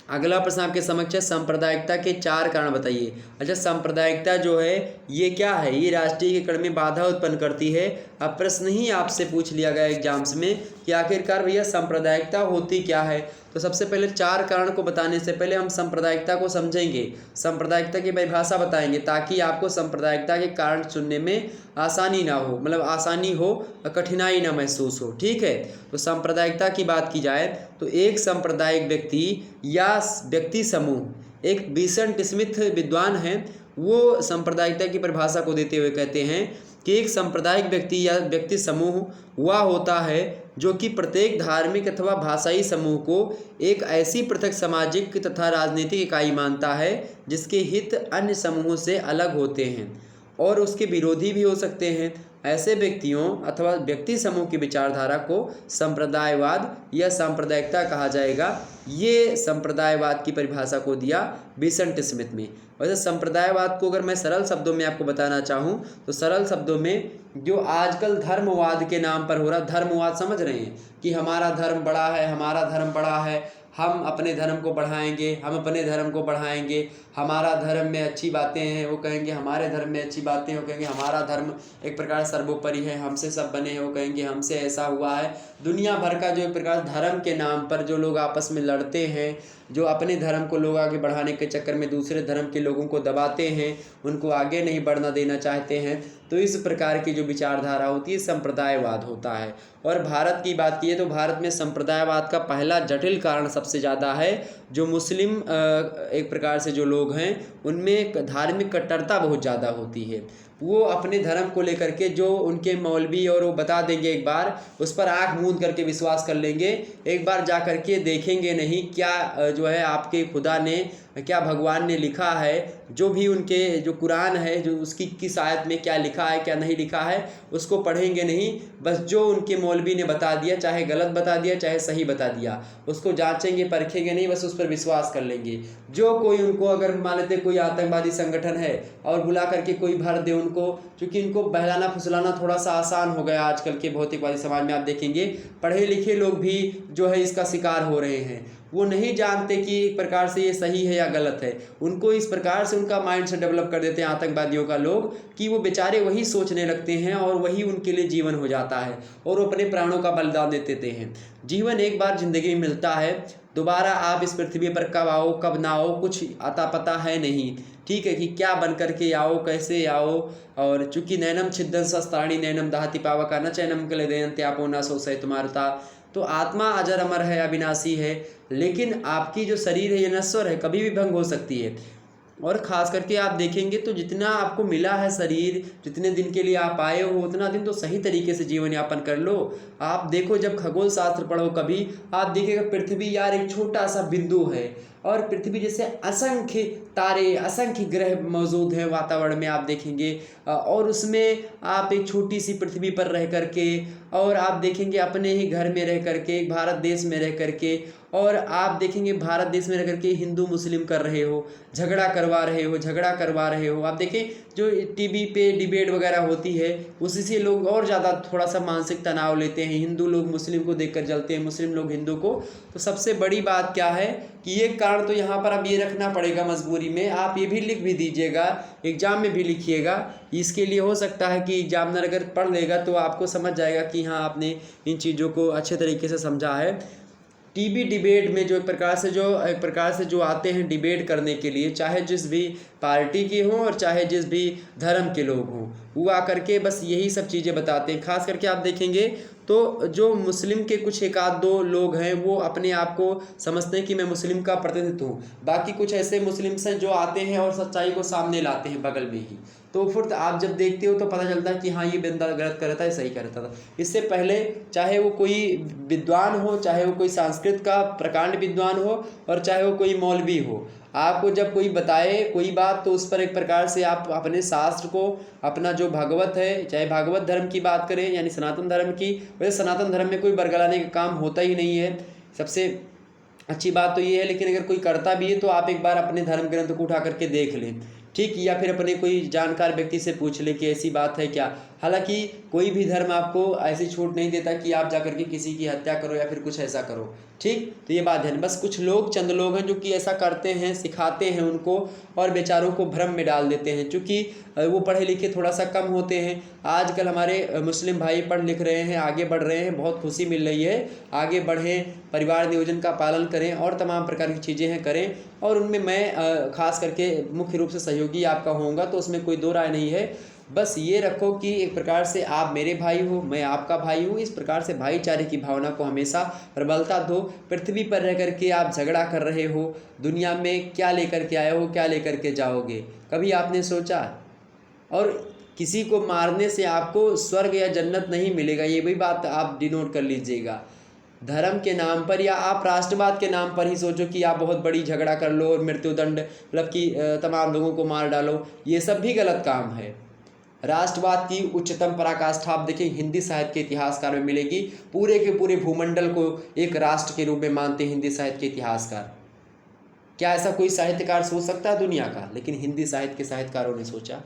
अगला प्रश्न आपके समक्ष है, सांप्रदायिकता के 4 कारण बताइए। अच्छा, सांप्रदायिकता जो है ये क्या है, ये राष्ट्रीय एकीकरण में बाधा उत्पन्न करती है। अब प्रश्न ही आपसे पूछ लिया गया एग्जाम्स में कि आखिरकार भैया सांप्रदायिकता होती क्या है। तो सबसे पहले 4 कारण को बताने से पहले हम सांप्रदायिकता को समझेंगे, सांप्रदायिकता की परिभाषा बताएंगे, ताकि आपको सांप्रदायिकता के कारण चुनने में आसानी ना हो, मतलब आसानी हो, कठिनाई ना महसूस हो। ठीक है, तो सांप्रदायिकता की बात की जाए तो एक सांप्रदायिक व्यक्ति या व्यक्ति समूह, एक विंसेंट स्मिथ विद्वान हैं, वो सांप्रदायिकता की परिभाषा को देते हुए कहते हैं कि एक सांप्रदायिक व्यक्ति या व्यक्ति समूह वह होता है जो कि प्रत्येक धार्मिक अथवा भाषाई समूह को एक ऐसी पृथक सामाजिक तथा राजनीतिक इकाई मानता है जिसके हित अन्य समूहों से अलग होते हैं और उसके विरोधी भी हो सकते हैं। ऐसे व्यक्तियों अथवा व्यक्ति समूह की विचारधारा को संप्रदायवाद या सांप्रदायिकता कहा जाएगा। ये संप्रदायवाद की परिभाषा को दिया विंसेंट स्मिथ में। वैसे संप्रदायवाद को अगर मैं सरल शब्दों में आपको बताना चाहूँ तो सरल शब्दों में जो आजकल धर्मवाद के नाम पर हो रहा, धर्मवाद समझ रहे हैं कि हमारा धर्म बड़ा है, हमारा धर्म बड़ा है, हम अपने धर्म को बढ़ाएंगे, हम अपने धर्म को बढ़ाएंगे, हमारा धर्म में अच्छी बातें हैं वो कहेंगे हमारे धर्म में अच्छी बातें हैं, वो कहेंगे हमारा धर्म एक प्रकार सर्वोपरि है, हमसे सब बने हैं, वो कहेंगे हमसे ऐसा हुआ है। दुनिया भर का जो एक प्रकार धर्म के नाम पर जो लोग आपस में लड़ते हैं, जो अपने धर्म को लोग आगे बढ़ाने के चक्कर में दूसरे धर्म के लोगों को दबाते हैं, उनको आगे नहीं बढ़ना देना चाहते हैं, तो इस प्रकार की जो विचारधारा होती है संप्रदायवाद होता है। और भारत की बात की है तो भारत में संप्रदायवाद का पहला जटिल कारण सबसे ज़्यादा है जो मुस्लिम एक प्रकार से जो लोग हैं उनमें धार्मिक कट्टरता बहुत ज़्यादा होती है। वो अपने धर्म को लेकर के जो उनके मौलवी और वो बता देंगे एक बार, उस पर आँख मूंद करके विश्वास कर लेंगे, एक बार जा करके देखेंगे नहीं क्या जो है आपके खुदा ने, क्या भगवान ने लिखा है, जो भी उनके जो कुरान है जो उसकी किस आयत में क्या लिखा है क्या नहीं लिखा है उसको पढ़ेंगे नहीं, बस जो उनके मौलवी ने बता दिया, चाहे गलत बता दिया चाहे सही बता दिया, उसको जांचेंगे परखेंगे नहीं, बस उस पर विश्वास कर लेंगे। जो कोई उनको अगर मान लेते कोई आतंकवादी संगठन है और बुला करके कोई भर दे उनको, क्योंकि इनको बहलाना फुसलाना थोड़ा सा आसान हो गया आजकल के भौतिकवादी समाज में। आप देखेंगे पढ़े लिखे लोग भी जो है इसका शिकार हो रहे हैं, वो नहीं जानते कि एक प्रकार से ये सही है या गलत है, उनको इस प्रकार से उनका माइंड से डेवलप कर देते हैं आतंकवादियों का लोग कि वो बेचारे वही सोचने लगते हैं और वही उनके लिए जीवन हो जाता है और वो अपने प्राणों का बलिदान दे देते हैं। जीवन एक बार जिंदगी में मिलता है, दोबारा आप इस पृथ्वी पर कब आओ कब ना आओ कुछ अता पता है नहीं, ठीक है, कि क्या बन करके आओ कैसे आओ। और चूंकि नैनम छिदन शस्त्राणी नैनम दहति पावका न चैनम कलेदयंत्यापो न सो सहितुमारता, तो आत्मा अजर अमर है अविनाशी है, लेकिन आपकी जो शरीर है ये नश्वर है, कभी भी भंग हो सकती है। और ख़ास करके आप देखेंगे तो जितना आपको मिला है शरीर, जितने दिन के लिए आप आए हो उतना दिन तो सही तरीके से जीवन यापन कर लो। आप देखो जब खगोल शास्त्र पढ़ो कभी, आप देखिएगा पृथ्वी यार एक छोटा सा बिंदु है और पृथ्वी जैसे असंख्य तारे असंख्य ग्रह मौजूद हैं वातावरण में आप देखेंगे, और उसमें आप एक छोटी सी पृथ्वी पर रह करके और आप देखेंगे अपने ही घर में रह करके भारत देश में रह करके, और आप देखेंगे भारत देश में रह करके हिंदू मुस्लिम कर रहे हो, झगड़ा करवा रहे हो। आप देखें जो टीवी पे डिबेट वगैरह होती है उसी से लोग और ज़्यादा थोड़ा सा मानसिक तनाव लेते हैं, हिंदू लोग मुस्लिम को देखकर जलते हैं, मुस्लिम लोग हिंदू को। तो सबसे बड़ी बात क्या है कि ये कारण तो यहाँ पर अब ये रखना पड़ेगा मजबूरी में, आप ये भी लिख भी दीजिएगा, एग्जाम में भी लिखिएगा। इसके लिए हो सकता है कि एग्जामिनर अगर पढ़ लेगा तो आपको समझ जाएगा कि हाँ आपने इन चीज़ों को अच्छे तरीके से समझा है। टीवी डिबेट में जो एक प्रकार से जो आते हैं डिबेट करने के लिए, चाहे जिस भी पार्टी के हों और चाहे जिस भी धर्म के लोग हों, वो आकर के बस यही सब चीज़ें बताते हैं। खास करके आप देखेंगे तो जो मुस्लिम के कुछ एक आध दो लोग हैं वो अपने आप को समझते हैं कि मैं मुस्लिम का प्रतिनिधित्व हूँ, बाकी कुछ ऐसे मुस्लिम्स हैं जो आते हैं और सच्चाई को सामने लाते हैं बगल में ही। तो फिर आप जब देखते हो तो पता चलता है कि हाँ ये बंदा गलत कर रहा था, ये सही कर रहा था। इससे पहले चाहे वो कोई विद्वान हो, चाहे वो कोई संस्कृत का प्रकांड विद्वान हो और चाहे वो कोई मौलवी हो, आपको जब कोई बताए कोई बात तो उस पर एक प्रकार से आप अपने शास्त्र को, अपना जो भागवत है, चाहे भागवत धर्म की बात करें यानी सनातन धर्म की, वैसे सनातन धर्म में कोई बरगलाने का काम होता ही नहीं है, सबसे अच्छी बात तो ये है। लेकिन अगर कोई करता भी है तो आप एक बार अपने धर्म ग्रंथ को उठा करके देख लें, ठीक, या फिर अपने कोई जानकार व्यक्ति से पूछ ले कि ऐसी बात है क्या। हालांकि कोई भी धर्म आपको ऐसी छूट नहीं देता कि आप जाकर के किसी की हत्या करो या फिर कुछ ऐसा करो, ठीक। तो ये बात है, बस कुछ लोग चंद लोग हैं जो कि ऐसा करते हैं, सिखाते हैं उनको और बेचारों को भ्रम में डाल देते हैं, क्योंकि वो पढ़े लिखे थोड़ा सा कम होते हैं। आजकल हमारे मुस्लिम भाई पढ़ लिख रहे हैं, आगे बढ़ रहे हैं, बहुत खुशी मिल रही है, आगे बढ़ें, परिवार नियोजन का पालन करें और तमाम प्रकार की चीज़ें हैं करें, और उनमें मैं खास करके मुख्य रूप से सहयोगी आपका होऊंगा, तो उसमें कोई दो राय नहीं है। बस ये रखो कि एक प्रकार से आप मेरे भाई हो, मैं आपका भाई हूँ। इस प्रकार से भाईचारे की भावना को हमेशा प्रबलता दो। पृथ्वी पर रह कर के आप झगड़ा कर रहे हो, दुनिया में क्या लेकर के आए हो, क्या लेकर के जाओगे, कभी आपने सोचा? और किसी को मारने से आपको स्वर्ग या जन्नत नहीं मिलेगा, ये भी बात आप डिनोट कर लीजिएगा। धर्म के नाम पर या आप राष्ट्रवाद के नाम पर ही सोचो कि आप बहुत बड़ी झगड़ा कर लो और मृत्युदंड मतलब कि तमाम लोगों को मार डालो, ये सब भी गलत काम है। राष्ट्रवाद की उच्चतम पराकाष्ठा आप देखिए हिंदी साहित्य के इतिहासकार में मिलेगी। पूरे के पूरे भूमंडल को एक राष्ट्र के रूप में मानते हैं हिंदी साहित्य के इतिहासकार। क्या ऐसा कोई साहित्यकार सोच सकता है दुनिया का? लेकिन हिंदी साहित्य के साहित्यकारों ने सोचा।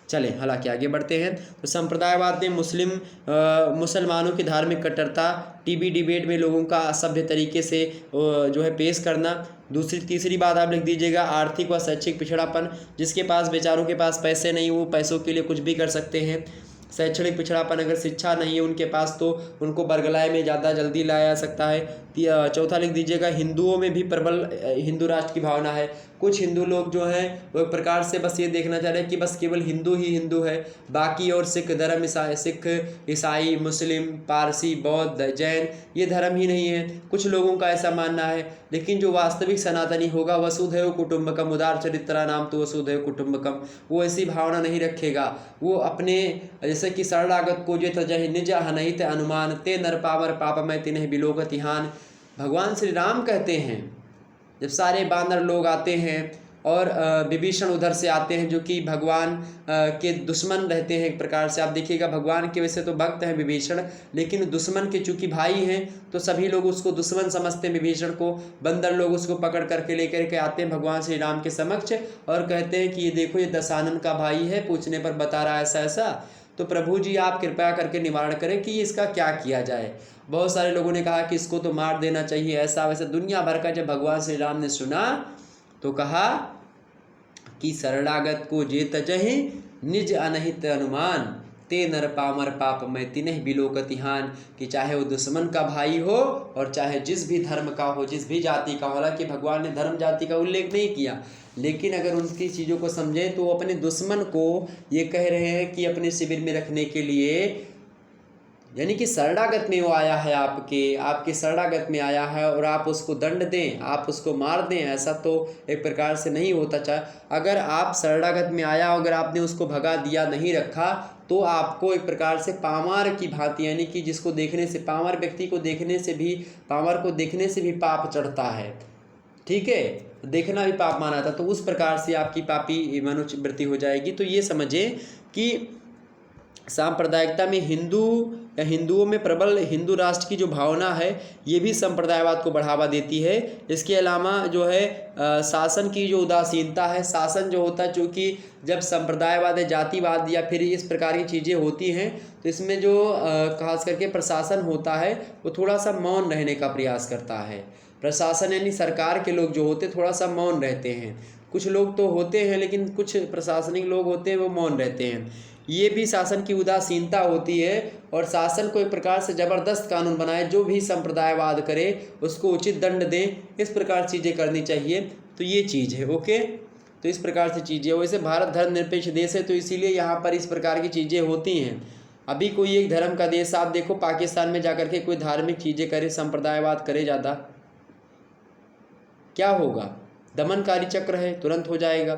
चले हालांकि आगे बढ़ते हैं। तो संप्रदायवाद ने मुसलमानों की धार्मिक कट्टरता, टीवी डिबेट में लोगों का असभ्य तरीके से जो है पेश करना। तीसरी बात आप लिख दीजिएगा, आर्थिक व शैक्षिक पिछड़ापन। जिसके पास बेचारों के पास पैसे नहीं, वो पैसों के लिए कुछ भी कर सकते हैं। शैक्षणिक पिछड़ापन, अगर शिक्षा नहीं है उनके पास तो उनको बरगलाए में ज़्यादा जल्दी लाया जा सकता है। चौथा लिख दीजिएगा, हिंदुओं में भी प्रबल हिंदू राष्ट्र की भावना है। कुछ हिंदू लोग जो हैं वो एक प्रकार से बस ये देखना चाह रहे हैं कि बस केवल हिंदू ही हिंदू है, बाकी और सिख धर्म, सिख, ईसाई, मुस्लिम, पारसी, बौद्ध, जैन ये धर्म ही नहीं है। कुछ लोगों का ऐसा मानना है। लेकिन जो वास्तविक सनातनी होगा, वसुधैव कुटुंबकम, उदार चरित्रा नाम तो वसुधैव कुटुंबकम, वो ऐसी भावना नहीं रखेगा। वो अपने जैसे कि शरणागत को जे तजहि निज अहनहित अनुमान, ते नर पावर पापमय तिन्ह बिलोकतिहान। भगवान श्री राम कहते हैं, जब सारे बानर लोग आते हैं और विभीषण उधर से आते हैं जो कि भगवान के दुश्मन रहते हैं एक प्रकार से। आप देखिएगा भगवान के वैसे तो भक्त हैं विभीषण, लेकिन दुश्मन के चूँकि भाई हैं तो सभी लोग उसको दुश्मन समझते हैं विभीषण को। बंदर लोग उसको पकड़ करके लेकर के आते हैं भगवान श्री राम के समक्ष और कहते हैं कि ये देखो ये दशानन का भाई है, पूछने पर बता रहा है ऐसा ऐसा, तो प्रभु जी आप कृपया करके निवारण करें कि इसका क्या किया जाए। बहुत सारे लोगों ने कहा कि इसको तो मार देना चाहिए, ऐसा वैसा दुनिया भर का। जब भगवान श्री राम ने सुना तो कहा कि शरणागत को जे तजहि निज अनहित अनुमान, ते नर पामर पाप में तिन्ह बिलोकतिहान। कि चाहे वो दुश्मन का भाई हो और चाहे जिस भी धर्म का हो, जिस भी जाति का हो। हालांकि भगवान ने धर्म जाति का उल्लेख नहीं किया, लेकिन अगर उनकी चीज़ों को समझें तो वो अपने दुश्मन को ये कह रहे हैं कि अपने शिविर में रखने के लिए, यानी कि शरणागत में वो आया है, आपके शरणागत में आया है और आप उसको दंड दें, आप उसको मार दें, ऐसा तो एक प्रकार से नहीं होता। चाहे अगर आप शरणागत में आया, अगर आपने उसको भगा दिया, नहीं रखा, तो आपको एक प्रकार से पामार की भांति, यानी कि जिसको देखने से, पामार व्यक्ति को देखने से भी, पामार को देखने से भी पाप चढ़ता है, ठीक है, देखना भी पाप माना था। तो उस प्रकार से आपकी पापी मनोवृत्ति हो जाएगी। तो ये समझें कि सांप्रदायिकता में हिंदुओं में प्रबल हिंदू राष्ट्र की जो भावना है ये भी संप्रदायवाद को बढ़ावा देती है। इसके अलावा जो है शासन की जो उदासीनता है, शासन जो होता है, चूँकि जब संप्रदायवाद है, जातिवाद या फिर इस प्रकार की चीज़ें होती हैं तो इसमें जो खास करके प्रशासन होता है वो थोड़ा सा मौन रहने का प्रयास करता है। प्रशासन यानी सरकार के लोग जो होते थोड़ा सा मौन रहते हैं। कुछ लोग तो होते हैं लेकिन कुछ प्रशासनिक लोग होते हैं वो मौन रहते हैं। ये भी शासन की उदासीनता होती है और शासन को एक प्रकार से ज़बरदस्त कानून बनाए, जो भी संप्रदायवाद करे उसको उचित दंड दें, इस प्रकार चीज़ें करनी चाहिए। तो ये चीज़ है, ओके। तो इस प्रकार से चीज़ें, वैसे भारत धर्मनिरपेक्ष देश है तो इसीलिए यहाँ पर इस प्रकार की चीज़ें होती हैं। अभी कोई एक धर्म का देश, आप देखो पाकिस्तान में जाकर के कोई धार्मिक चीज़ें करे, संप्रदायवाद करे ज़्यादा, क्या होगा? दमनकारी चक्र है, तुरंत हो जाएगा।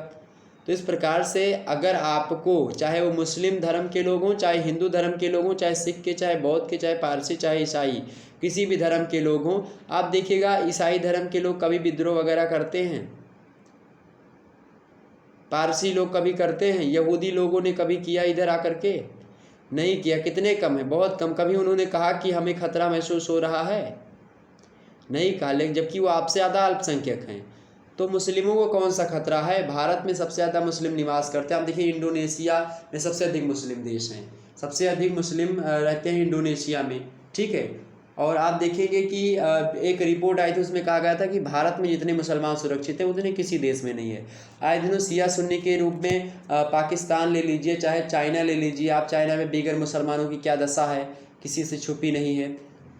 तो इस प्रकार से अगर आपको, चाहे वो मुस्लिम धर्म के लोग हों, चाहे हिंदू धर्म के लोग हों, चाहे सिख के, चाहे बौद्ध के, चाहे पारसी, चाहे ईसाई, किसी भी धर्म के लोग हों, आप देखिएगा ईसाई धर्म के लोग कभी विद्रोह वगैरह करते हैं? पारसी लोग कभी करते हैं? यहूदी लोगों ने कभी किया इधर आकर के? नहीं किया। कितने कम है, बहुत कम। कभी उन्होंने कहा कि हमें खतरा महसूस हो रहा है? नहीं कहा। लेकिन जबकि वो आपसे ज़्यादा अल्पसंख्यक हैं। तो मुस्लिमों को कौन सा खतरा है? भारत में सबसे ज़्यादा मुस्लिम निवास करते हैं। आप देखिए इंडोनेशिया में सबसे अधिक मुस्लिम देश हैं, सबसे अधिक मुस्लिम रहते हैं इंडोनेशिया में, ठीक है। और आप देखेंगे कि एक रिपोर्ट आई थी, उसमें कहा गया था कि भारत में जितने मुसलमान सुरक्षित हैं उतने किसी देश में नहीं है। आए दिनों शिया सुन्नी के रूप में पाकिस्तान ले लीजिए, चाहे चाइना ले लीजिए, आप चाइना में बेघर मुसलमानों की क्या दशा है, किसी से छुपी नहीं है।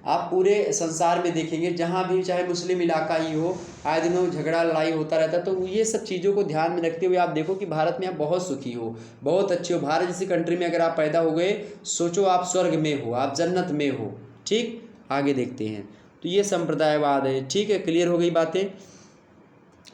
आप पूरे संसार में देखेंगे जहाँ भी चाहे मुस्लिम इलाका ही हो, आए दिनों झगड़ा लड़ाई होता रहता है। तो ये सब चीज़ों को ध्यान में रखते हुए आप देखो कि भारत में आप बहुत सुखी हो, बहुत अच्छे हो। भारत जैसी कंट्री में अगर आप पैदा हो गए, सोचो आप स्वर्ग में हो, आप जन्नत में हो। ठीक, आगे देखते हैं। तो ये संप्रदायवाद है। ठीक है, क्लियर हो गई बातें।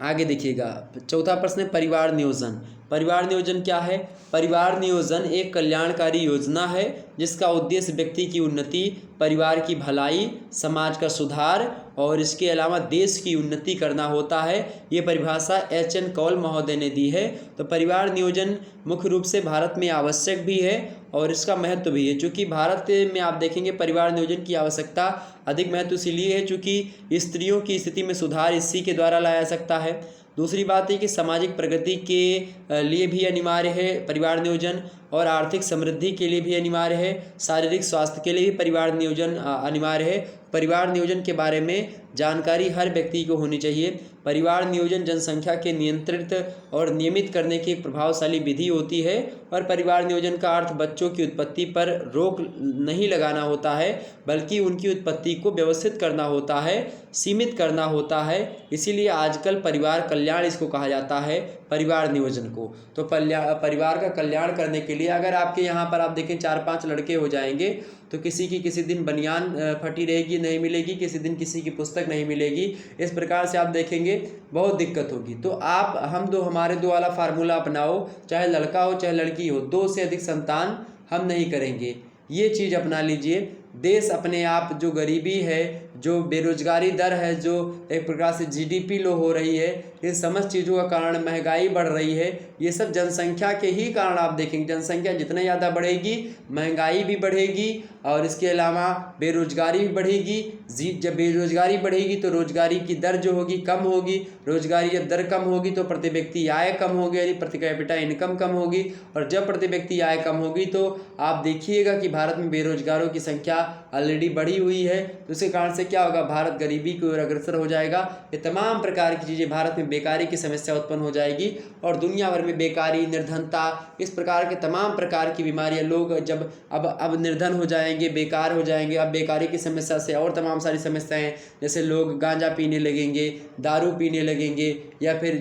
आगे देखिएगा, चौथा प्रश्न है परिवार नियोजन। परिवार नियोजन क्या है? परिवार नियोजन एक कल्याणकारी योजना है जिसका उद्देश्य व्यक्ति की उन्नति, परिवार की भलाई, समाज का सुधार और इसके अलावा देश की उन्नति करना होता है। ये परिभाषा एच.एन. कौल महोदय ने दी है। तो परिवार नियोजन मुख्य रूप से भारत में आवश्यक भी है और इसका महत्व भी है, क्योंकि भारत में आप देखेंगे परिवार नियोजन की आवश्यकता अधिक महत्व इसलिए है क्योंकि स्त्रियों की स्थिति में सुधार इसी के द्वारा लाया जा सकता है। दूसरी बात है कि सामाजिक प्रगति के लिए भी अनिवार्य है परिवार नियोजन, और आर्थिक समृद्धि के लिए भी अनिवार्य है, शारीरिक स्वास्थ्य के लिए भी परिवार नियोजन अनिवार्य है। परिवार नियोजन के बारे में जानकारी हर व्यक्ति को होनी चाहिए। परिवार नियोजन जनसंख्या के नियंत्रित और नियमित करने की एक प्रभावशाली विधि होती है, और परिवार नियोजन का अर्थ बच्चों की उत्पत्ति पर रोक नहीं लगाना होता है, बल्कि उनकी उत्पत्ति को व्यवस्थित करना होता है, सीमित करना होता है। इसीलिए आजकल परिवार कल्याण इसको कहा जाता है, परिवार नियोजन को। तो परिवार का कल्याण करने के लिए अगर आपके यहाँ पर आप देखें 4-5 लड़के हो जाएंगे तो किसी की किसी दिन बनियान फटी रहेगी, नहीं मिलेगी, किसी दिन किसी की पुस्तक नहीं मिलेगी। इस प्रकार से आप देखेंगे बहुत दिक्कत होगी। तो आप हमारे दो वाला फार्मूला अपनाओ, चाहे लड़का हो चाहे लड़की हो, 2 से अधिक संतान हम नहीं करेंगे। ये चीज़ अपना लीजिए। देश अपने आप, जो गरीबी है, जो बेरोजगारी दर है, जो एक प्रकार से जीडीपी लो हो रही है, इन समस्त चीज़ों का कारण महंगाई बढ़ रही है। ये सब जनसंख्या के ही कारण आप देखेंगे। जनसंख्या जितना ज़्यादा बढ़ेगी महंगाई भी बढ़ेगी और इसके अलावा बेरोजगारी भी बढ़ेगी। जब बेरोजगारी बढ़ेगी तो रोजगारी की दर जो होगी कम होगी। रोजगारी जब दर कम होगी तो प्रति व्यक्ति आय कम होगी, यानी प्रति कैपिटा इनकम कम होगी। और जब प्रति व्यक्ति आय कम होगी तो आप देखिएगा कि भारत में बेरोजगारों की संख्या ऑलरेडी बढ़ी हुई है। तो इसके कारण से क्या होगा, भारत गरीबी की ओर अग्रसर हो जाएगा। ये तमाम प्रकार की चीज़ें, भारत में बेकारी की समस्या उत्पन्न हो जाएगी और दुनिया भर में बेकारी, निर्धनता, इस प्रकार के तमाम प्रकार की बीमारियां, लोग जब अब निर्धन हो जाएंगे, बेकार हो जाएंगे। अब बेकारी की समस्या से और तमाम सारी समस्याएं, जैसे लोग गांजा पीने लगेंगे, दारू पीने लगेंगे, या फिर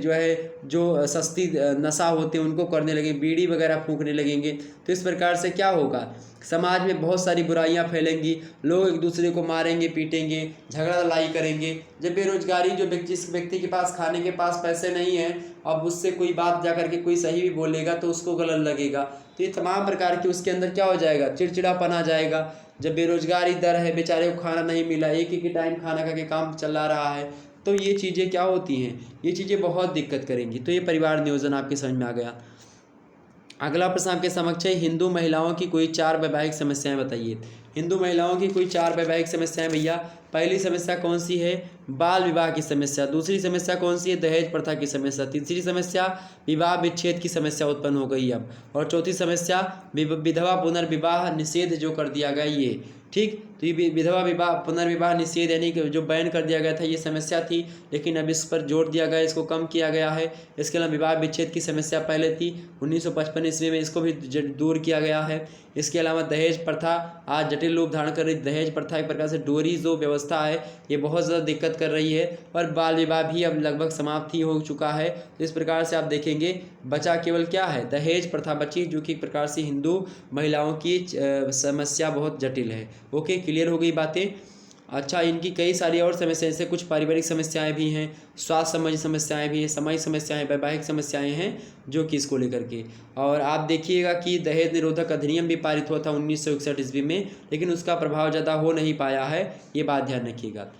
जो सस्ती नशा होते हैं उनको करने लगेंगे, बीड़ी वगैरह फूंकने लगेंगे। तो इस प्रकार से क्या होगा, समाज में बहुत सारी बुराइयां फैलेंगी, लोग एक दूसरे को मारेंगे, पीटेंगे, झगड़ा लड़ाई करेंगे। जब बेरोजगारी, जिस व्यक्ति के पास खाने के पास पैसे नहीं है, अब उससे कोई बात जा करके कोई सही भी बोलेगा तो उसको गलत लगेगा। तो ये तमाम प्रकार की उसके अंदर क्या हो जाएगा, चिड़चिड़ापन आ जाएगा। जब बेरोजगारी दर है, बेचारे को खाना नहीं मिला, एक ही टाइम खाना खा के काम चला रहा है, तो ये चीज़ें क्या होती हैं, ये चीज़ें बहुत दिक्कत करेंगी। तो ये परिवार नियोजन आपके समझ में आ गया। अगला प्रश्न आपके समक्ष है, हिंदू महिलाओं की कोई 4 वैवाहिक समस्याएं बताइए। हिंदू महिलाओं की कोई 4 वैवाहिक समस्याएं भैया। पहली समस्या कौन सी है, बाल विवाह की समस्या। दूसरी समस्या कौन सी है, दहेज प्रथा की समस्या। तीसरी समस्या विवाह विच्छेद की समस्या उत्पन्न हो गई अब। और चौथी समस्या विधवा पुनर्विवाह निषेध जो कर दिया गया ये। ठीक, तो ये विधवा विवाह पुनर्विवाह निषेध यानी कि जो बैन कर दिया गया था, ये समस्या थी, लेकिन अब इस पर जोर दिया गया, इसको कम किया गया है। इसके अलावा विवाह विच्छेद की समस्या पहले थी, 1955 ईस्वी में इसको भी दूर किया गया है। इसके अलावा दहेज प्रथा आज जटिल रूप धारण कर रही। दहेज प्रथा एक प्रकार से डोरी जो व्यवस्था है ये बहुत ज़्यादा दिक्कत कर रही है, और बाल विवाह भी अब लगभग समाप्त ही हो चुका है। तो इस प्रकार से आप देखेंगे बचा केवल क्या है, दहेज प्रथा बची, जो कि एक प्रकार से हिंदू महिलाओं की समस्या बहुत जटिल है। ओके, क्लियर हो गई बातें। अच्छा, इनकी कई सारी और समस्याएं, जैसे कुछ पारिवारिक समस्याएं भी हैं, स्वास्थ्य संबंधी समस्याएं भी हैं, सामाजिक समस्याएं, वैवाहिक समस्याएं हैं जो कि इसको लेकर के। और आप देखिएगा कि दहेज निरोधक अधिनियम भी पारित हुआ था 1961 ईस्वी में, लेकिन उसका प्रभाव ज़्यादा हो नहीं पाया है, ये बात ध्यान रखिएगा।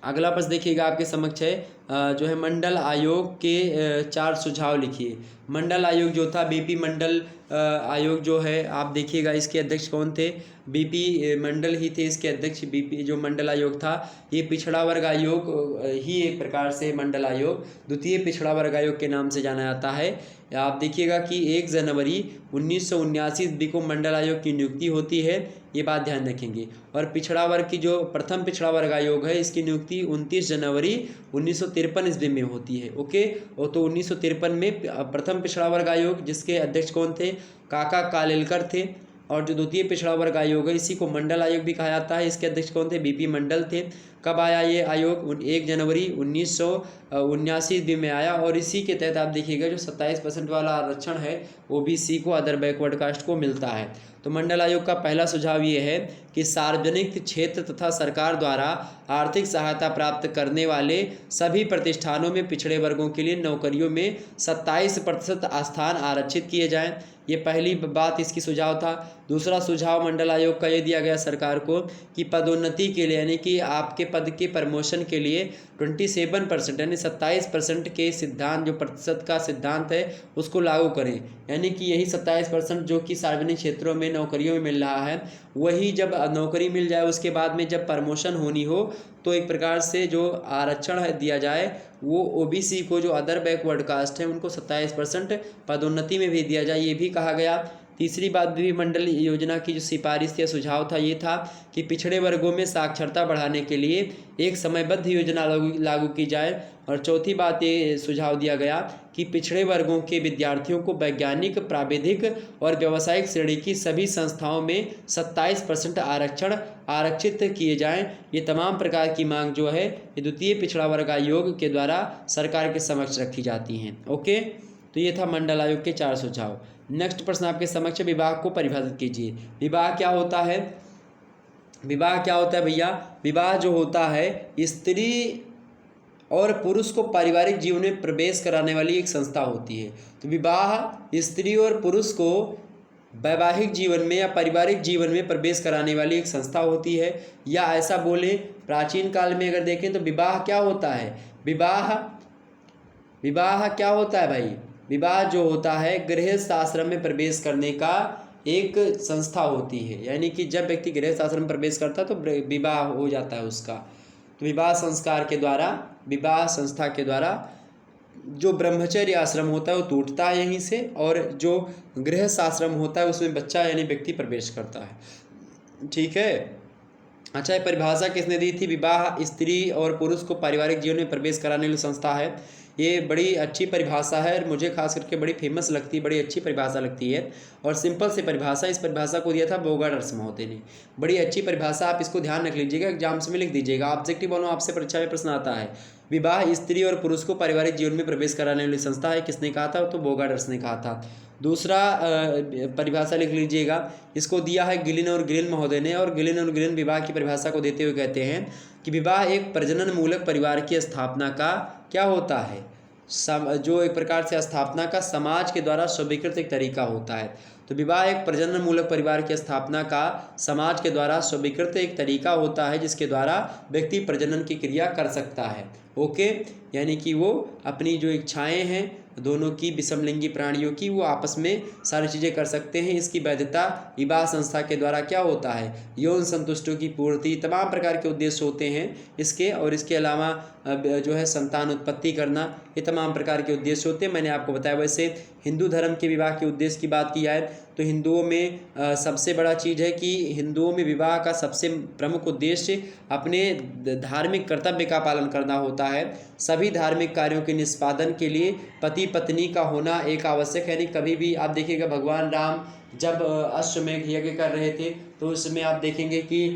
अगला प्रश्न देखिएगा आपके समक्ष है, जो है मंडल आयोग के 4 सुझाव लिखिए। मंडल आयोग जो था, बीपी मंडल आयोग जो है, आप देखिएगा इसके अध्यक्ष कौन थे, बीपी मंडल ही थे इसके अध्यक्ष। बीपी जो मंडल आयोग था, ये पिछड़ा वर्ग आयोग ही एक प्रकार से मंडल आयोग, द्वितीय पिछड़ा वर्ग आयोग के नाम से जाना जाता है। आप देखिएगा कि 1 जनवरी 1979 ईस्वी को मंडल आयोग की नियुक्ति होती है, ये बात ध्यान रखेंगे। और पिछड़ा वर्ग की जो प्रथम पिछड़ा वर्ग आयोग है, इसकी नियुक्ति 29 जनवरी 1953 ईस्वी में होती है। ओके, और तो 1953 में प्रथम पिछड़ा वर्ग आयोग, जिसके अध्यक्ष कौन थे, काका कालेलकर थे। और जो द्वितीय पिछड़ा वर्ग आयोग है इसी को मंडल आयोग भी कहा जाता है। इसके अध्यक्ष कौन थे? बीपी मंडल थे। कब आया ये आयोग? 1 जनवरी 1979 ईस्वी में आया। और इसी के तहत आप देखिएगा जो 27% वाला आरक्षण है ओबीसी को, अदर बैकवर्ड कास्ट को मिलता है। तो मंडल आयोग का पहला सुझाव ये है कि सार्वजनिक क्षेत्र तथा सरकार द्वारा आर्थिक सहायता प्राप्त करने वाले सभी प्रतिष्ठानों में पिछड़े वर्गों के लिए नौकरियों में 27% स्थान आरक्षित किए जाएं। ये पहली बात इसकी सुझाव था। दूसरा सुझाव मंडल आयोग का ये दिया गया सरकार को कि पदोन्नति के लिए यानी कि आपके पद के प्रमोशन के लिए 27% यानी 27% के सिद्धांत, जो प्रतिशत का सिद्धांत है उसको लागू करें। यानी कि यही 27% जो कि सार्वजनिक क्षेत्रों में नौकरियों में मिल रहा है, वही जब नौकरी मिल जाए उसके बाद में जब प्रमोशन होनी हो तो एक प्रकार से जो आरक्षण है दिया जाए वो ओबीसी को, जो अदर बैकवर्ड कास्ट है, उनको 27% पदोन्नति में भी दिया जाए, ये भी कहा गया। तीसरी बात भी मंडल योजना की जो सिफारिश या सुझाव था ये था कि पिछड़े वर्गों में साक्षरता बढ़ाने के लिए एक समयबद्ध योजना लागू की जाए। और चौथी बात ये सुझाव दिया गया कि पिछड़े वर्गों के विद्यार्थियों को वैज्ञानिक, प्राविधिक और व्यावसायिक श्रेणी की सभी संस्थाओं में 27% आरक्षण आरक्षित किए जाएं। ये तमाम प्रकार की मांग जो है ये द्वितीय पिछड़ा वर्ग आयोग के द्वारा सरकार के समक्ष रखी जाती हैं। ओके, तो ये था मंडल आयोग के 4 सुझाव। नेक्स्ट प्रश्न आपके समक्ष, विवाह को परिभाषित कीजिए। विवाह क्या होता है? विवाह क्या होता है भैया? विवाह जो होता है स्त्री और पुरुष को पारिवारिक जीवन में प्रवेश कराने वाली एक संस्था होती है। तो विवाह स्त्री और पुरुष को वैवाहिक जीवन में या पारिवारिक जीवन में प्रवेश कराने वाली एक संस्था होती है। या ऐसा बोले, प्राचीन काल में अगर देखें तो विवाह क्या होता है? विवाह क्या होता है भाई? विवाह जो होता है गृहस्थ आश्रम में प्रवेश करने का एक संस्था होती है। यानी कि जब व्यक्ति गृहस्थ आश्रम में प्रवेश करता है तो विवाह हो जाता है उसका। तो विवाह संस्कार के द्वारा, विवाह संस्था के द्वारा जो ब्रह्मचर्य आश्रम होता है वो टूटता है यहीं से, और जो गृहस्थ आश्रम होता है उसमें बच्चा यानी व्यक्ति प्रवेश करता है। ठीक है। अच्छा, ये परिभाषा किसने दी थी? विवाह स्त्री और पुरुष को पारिवारिक जीवन में प्रवेश कराने वाली संस्था है। ये बड़ी अच्छी परिभाषा है और मुझे खास करके बड़ी फेमस लगती है, बड़ी अच्छी परिभाषा लगती है और सिंपल से परिभाषा। इस परिभाषा को दिया था बोगार्ड्स महोदय ने। बड़ी अच्छी परिभाषा, आप इसको ध्यान रख लीजिएगा, एग्जाम्स में लिख दीजिएगा। ऑब्जेक्टिव बोलो, आपसे परीक्षा में प्रश्न आता है। विवाह स्त्री और पुरुष को पारिवारिक जीवन में प्रवेश कराने वाली संस्था है। किसने कहा था? तो बोगार्ड्स ने कहा था। दूसरा परिभाषा लिख लीजिएगा, इसको दिया है गिलिन और ग्रिन महोदय ने। और गिलिन और ग्रिन विवाह की परिभाषा को देते हुए कहते हैं कि विवाह एक प्रजनन मूलक परिवार की स्थापना का क्या होता है? जो एक प्रकार से स्थापना का समाज के द्वारा स्वीकृत एक तरीका होता है। तो विवाह एक प्रजनन मूलक परिवार की स्थापना का समाज के द्वारा स्वीकृत एक तरीका होता है जिसके द्वारा व्यक्ति प्रजनन की क्रिया कर सकता है। ओके, यानी कि वो अपनी जो इच्छाएं हैं दोनों की, विषमलिंगी प्राणियों की, वो आपस में सारी चीज़ें कर सकते हैं। इसकी वैधता विवाह संस्था के द्वारा क्या होता है? यौन संतुष्टि की पूर्ति, तमाम प्रकार के उद्देश्य होते हैं इसके। और इसके अलावा जो है संतान उत्पत्ति करना, ये तमाम प्रकार के उद्देश्य होते हैं। मैंने आपको बताया। वैसे हिंदू धर्म के विवाह के उद्देश्य की बात की जाए तो हिंदुओं में सबसे बड़ा चीज़ है कि हिंदुओं में विवाह का सबसे प्रमुख उद्देश्य अपने धार्मिक कर्तव्य का पालन करना होता है। सभी धार्मिक कार्यों के निष्पादन के लिए पति पत्नी का होना एक आवश्यक है। नहीं, कभी भी आप देखिएगा भगवान राम जब अश्वमेध यज्ञ कर रहे थे तो उसमें आप देखेंगे कि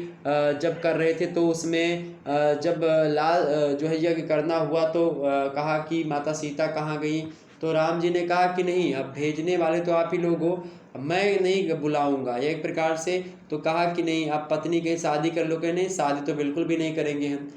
जब कर रहे थे तो उसमें जब लाल जो है यज्ञ करना हुआ तो कहा कि माता सीता कहाँ गई? तो राम जी ने कहा कि नहीं, अब भेजने वाले तो आप ही लोग हो, मैं नहीं बुलाऊंगा। एक प्रकार से तो कहा कि नहीं, आप पत्नी की शादी कर लो। कि नहीं, शादी तो बिल्कुल भी नहीं करेंगे हम।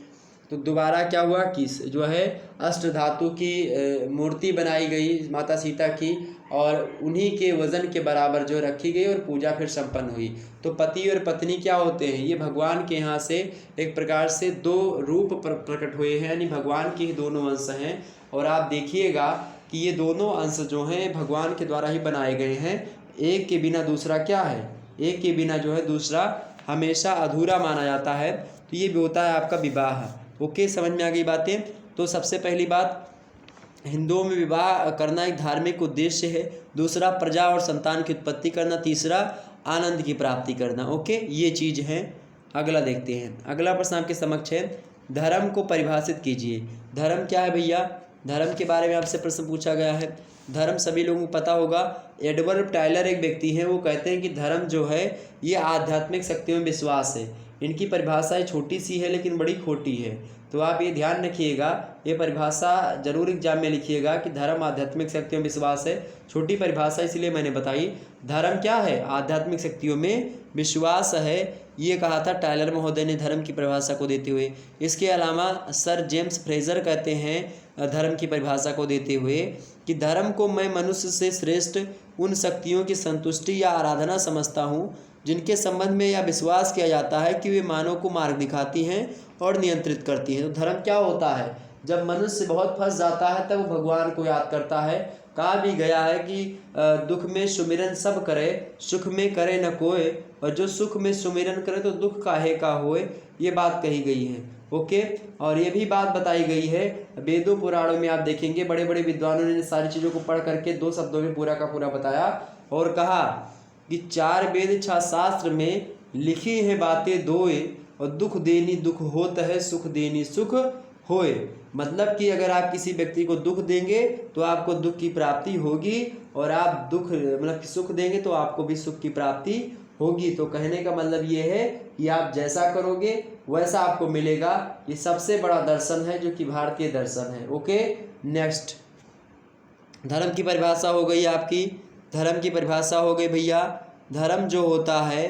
तो दोबारा क्या हुआ कि जो है अष्ट धातु की मूर्ति बनाई गई माता सीता की और उन्हीं के वजन के बराबर जो रखी गई और पूजा फिर संपन्न हुई। तो पति और पत्नी क्या होते हैं? ये भगवान के यहाँ से एक प्रकार से दो रूप प्रकट हुए हैं, यानी भगवान के ही दोनों अंश हैं। और आप देखिएगा कि ये दोनों अंश जो हैं भगवान के द्वारा ही बनाए गए हैं। एक के बिना दूसरा क्या है? एक के बिना जो है दूसरा हमेशा अधूरा माना जाता है। तो ये भी होता है आपका विवाह। ओके, समझ में आ गई बातें? तो सबसे पहली बात, हिंदुओं में विवाह करना एक धार्मिक उद्देश्य है। दूसरा, प्रजा और संतान की उत्पत्ति करना। तीसरा, आनंद की प्राप्ति करना। ओके, ये चीज़ है। अगला देखते हैं। अगला प्रश्न आपके समक्ष है, धर्म को परिभाषित कीजिए। धर्म क्या है भैया? धर्म के बारे में आपसे प्रश्न पूछा गया है। धर्म सभी लोगों को पता होगा। एडवर्ड टायलर एक व्यक्ति हैं, वो कहते हैं कि धर्म जो है ये आध्यात्मिक शक्तियों में विश्वास है। इनकी परिभाषा छोटी सी है लेकिन बड़ी खोटी है, तो आप ये ध्यान रखिएगा, ये परिभाषा जरूर एग्जाम में लिखिएगा कि धर्म आध्यात्मिक शक्तियों में विश्वास है। छोटी परिभाषा इसलिए मैंने बताई। धर्म क्या है? आध्यात्मिक शक्तियों में विश्वास है, ये कहा था टायलर महोदय ने धर्म की परिभाषा को देते हुए। इसके अलावा सर जेम्स फ्रेजर कहते हैं धर्म की परिभाषा को देते हुए कि धर्म को मैं मनुष्य से श्रेष्ठ उन शक्तियों की संतुष्टि या आराधना समझता हूँ जिनके संबंध में यह विश्वास किया जाता है कि वे मानव को मार्ग दिखाती हैं और नियंत्रित करती हैं। तो धर्म क्या होता है? जब मनुष्य बहुत फंस जाता है तब वो भगवान को याद करता है। कहा भी गया है कि दुख में सुमिरन सब करे, सुख में करे न कोय, और जो सुख में सुमिरन करे तो दुख काहे का होए, ये बात कही गई है। ओके, और ये भी बात बताई गई है वेदों पुराणों में। आप देखेंगे बड़े बड़े विद्वानों ने सारी चीज़ों को पढ़ करके 2 शब्दों में पूरा का पूरा बताया और कहा कि 4 वेद 6 शास्त्र में लिखी है बातें दोए, और दुख देनी दुख होता है, सुख देनी सुख होए। मतलब कि अगर आप किसी व्यक्ति को दुख देंगे तो आपको दुख की प्राप्ति होगी, और आप दुख मतलब सुख देंगे तो आपको भी सुख की प्राप्ति होगी। तो कहने का मतलब ये है कि आप जैसा करोगे वैसा आपको मिलेगा। ये सबसे बड़ा दर्शन है जो कि भारतीय दर्शन है। ओके, नेक्स्ट, धर्म की परिभाषा हो गई आपकी। धर्म की परिभाषा हो गई भैया। धर्म जो होता है,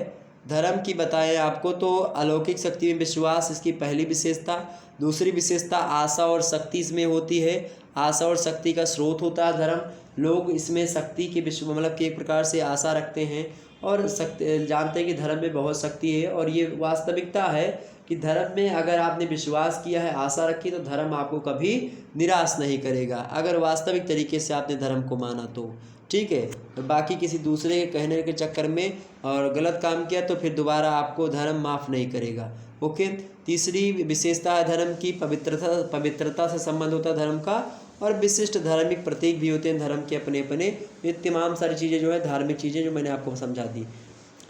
धर्म की बताएं आपको तो अलौकिक शक्ति में विश्वास, इसकी पहली विशेषता। दूसरी विशेषता आशा और शक्ति इसमें होती है। आशा और शक्ति का स्रोत होता है धर्म। लोग इसमें शक्ति के विश्व मतलब कि एक प्रकार से आशा रखते हैं और शक्ति जानते हैं कि धर्म में बहुत शक्ति है, और ये वास्तविकता है कि धर्म में अगर आपने विश्वास किया है, आशा रखी, तो धर्म आपको कभी निराश नहीं करेगा, अगर वास्तविक तरीके से आपने धर्म को माना तो। ठीक है, तो बाकी किसी दूसरे के कहने के चक्कर में और गलत काम किया तो फिर दोबारा आपको धर्म माफ़ नहीं करेगा। ओके, तीसरी विशेषता है धर्म की पवित्रता। पवित्रता से संबंध होता है धर्म का, और विशिष्ट धार्मिक प्रतीक भी होते हैं धर्म के अपने अपने। ये तमाम सारी चीज़ें जो है धार्मिक चीज़ें जो मैंने आपको समझा दी।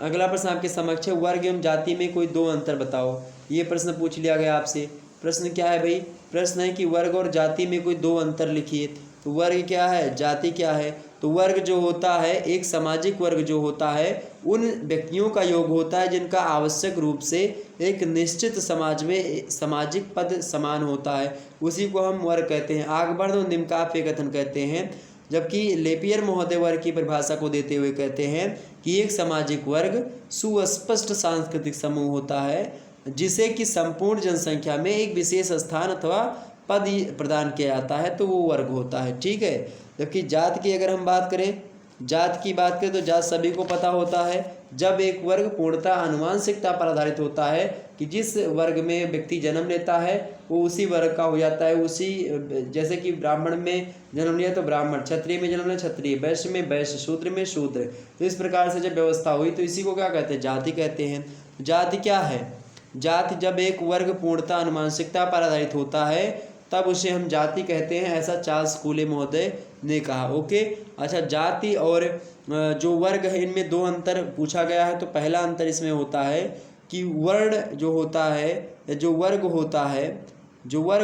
अगला प्रश्न आपके समक्ष है, वर्ग एवं जाति में कोई 2 अंतर बताओ। ये प्रश्न पूछ लिया गया आपसे। प्रश्न क्या है भाई? प्रश्न है कि वर्ग और जाति में कोई 2 अंतर लिखिए। तो वर्ग क्या है, जाति क्या है? तो वर्ग जो होता है, एक सामाजिक वर्ग जो होता है उन व्यक्तियों का योग होता है जिनका आवश्यक रूप से एक निश्चित समाज में सामाजिक पद समान होता है, उसी को हम वर्ग कहते हैं। आगबर्द और निम्नकाफ कथन कहते हैं। जबकि लेपियर महोदय वर्ग की परिभाषा को देते हुए कहते हैं कि एक सामाजिक वर्ग सुस्पष्ट सांस्कृतिक समूह होता है जिसे कि संपूर्ण जनसंख्या में एक विशेष स्थान अथवा पद प्रदान किया जाता है, तो वो वर्ग होता है। ठीक है, जबकि जात की अगर हम बात करें, जात की बात करें तो जात सभी को पता होता है जब एक वर्ग पूर्णतः आनुवंशिकता पर आधारित होता है कि जिस वर्ग में व्यक्ति जन्म लेता है वो उसी वर्ग का हो जाता है। उसी जैसे कि ब्राह्मण में जन्म लिया तो ब्राह्मण, क्षत्रिय में जन्म लिया क्षत्रिय, वैश्य में वैश्य, शूद्र में शूद्र। तो इस प्रकार से जब व्यवस्था हुई तो इसी को क्या कहते हैं, जाति कहते हैं। जाति क्या है? जाति जब एक वर्ग पूर्णतः आनुवंशिकता पर आधारित होता है तब उसे हम जाति कहते हैं, ऐसा चार्ल्स कूले महोदय ने कहा। ओके, अच्छा, जाति और जो वर्ग है इनमें 2 अंतर पूछा गया है। तो पहला अंतर इसमें होता है कि वर्ण जो होता है, जो वर्ग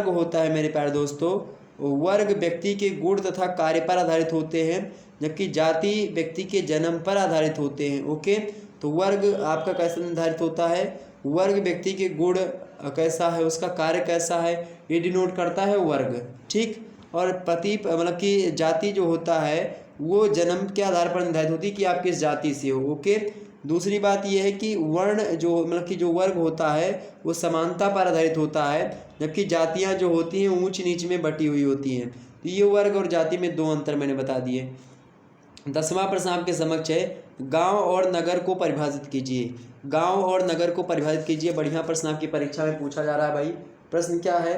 होता है मेरे प्यारे दोस्तों, वर्ग व्यक्ति के गुण तथा कार्य पर आधारित होते हैं, जबकि जाति व्यक्ति के जन्म पर आधारित होते हैं। ओके, तो वर्ग आपका कैसे निर्धारित होता है? वर्ग व्यक्ति के गुण कैसा है, उसका कार्य कैसा है, ये डिनोट करता है वर्ग। ठीक, और मतलब कि जाति जो होता है वो जन्म के आधार पर निर्धारित होती है कि आप किस जाति से हो। ओके, दूसरी बात यह है कि वर्ण जो मतलब कि जो वर्ग होता है वो समानता पर आधारित होता है, जबकि जातियाँ जो होती हैं ऊंच नीच में बटी हुई होती हैं। तो ये वर्ग और जाति में 2 अंतर मैंने बता दिए। 10वां प्रश्न आपके समक्ष है, गांव और नगर को परिभाषित कीजिए। गांव और नगर को परिभाषित कीजिए। बढ़िया प्रश्न आपकी परीक्षा में पूछा जा रहा है भाई। प्रश्न क्या है?